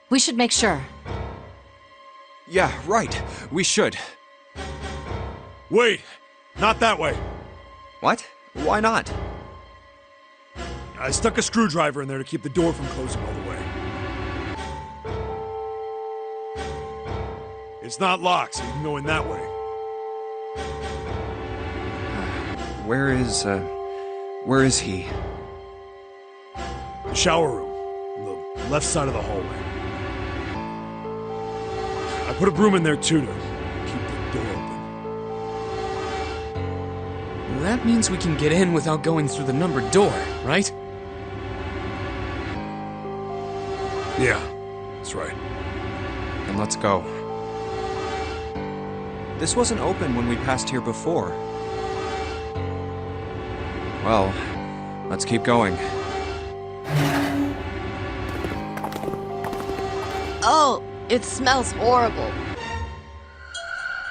We should make sure. Yeah, right. We should. Wait, not that way. What? Why not? I stuck a screwdriver in there to keep the door from closing all the way. It's not locked, so you can go in that way. Where is he? The shower room, on the left side of the hallway. I put a broom in there too to keep the door open. That means we can get in without going through the numbered door, right? Yeah, that's right. Then let's go. This wasn't open when we passed here before. Well, let's keep going. Oh, it smells horrible.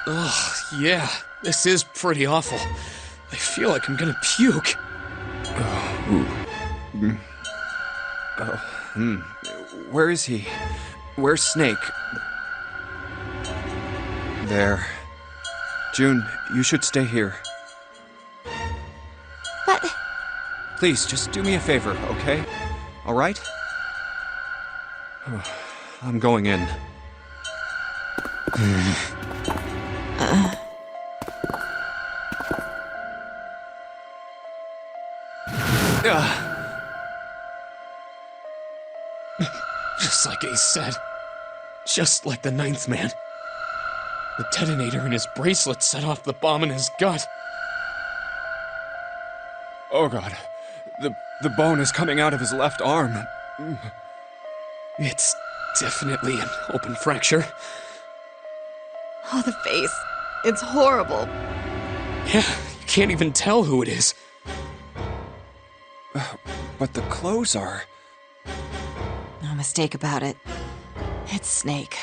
Ugh, yeah, this is pretty awful. I feel like I'm gonna puke. Where is he? Where's Snake? There. June, you should stay here. But... Please, just do me a favor, okay? All right? I'm going in. Just like Ace said. Just like the 9th man. The detonator in his bracelet set off the bomb in his gut. Oh god. The bone is coming out of his left arm. It's definitely an open fracture. Oh, the face. It's horrible. Yeah, you can't even tell who it is. But the clothes are... No mistake about it. It's Snake.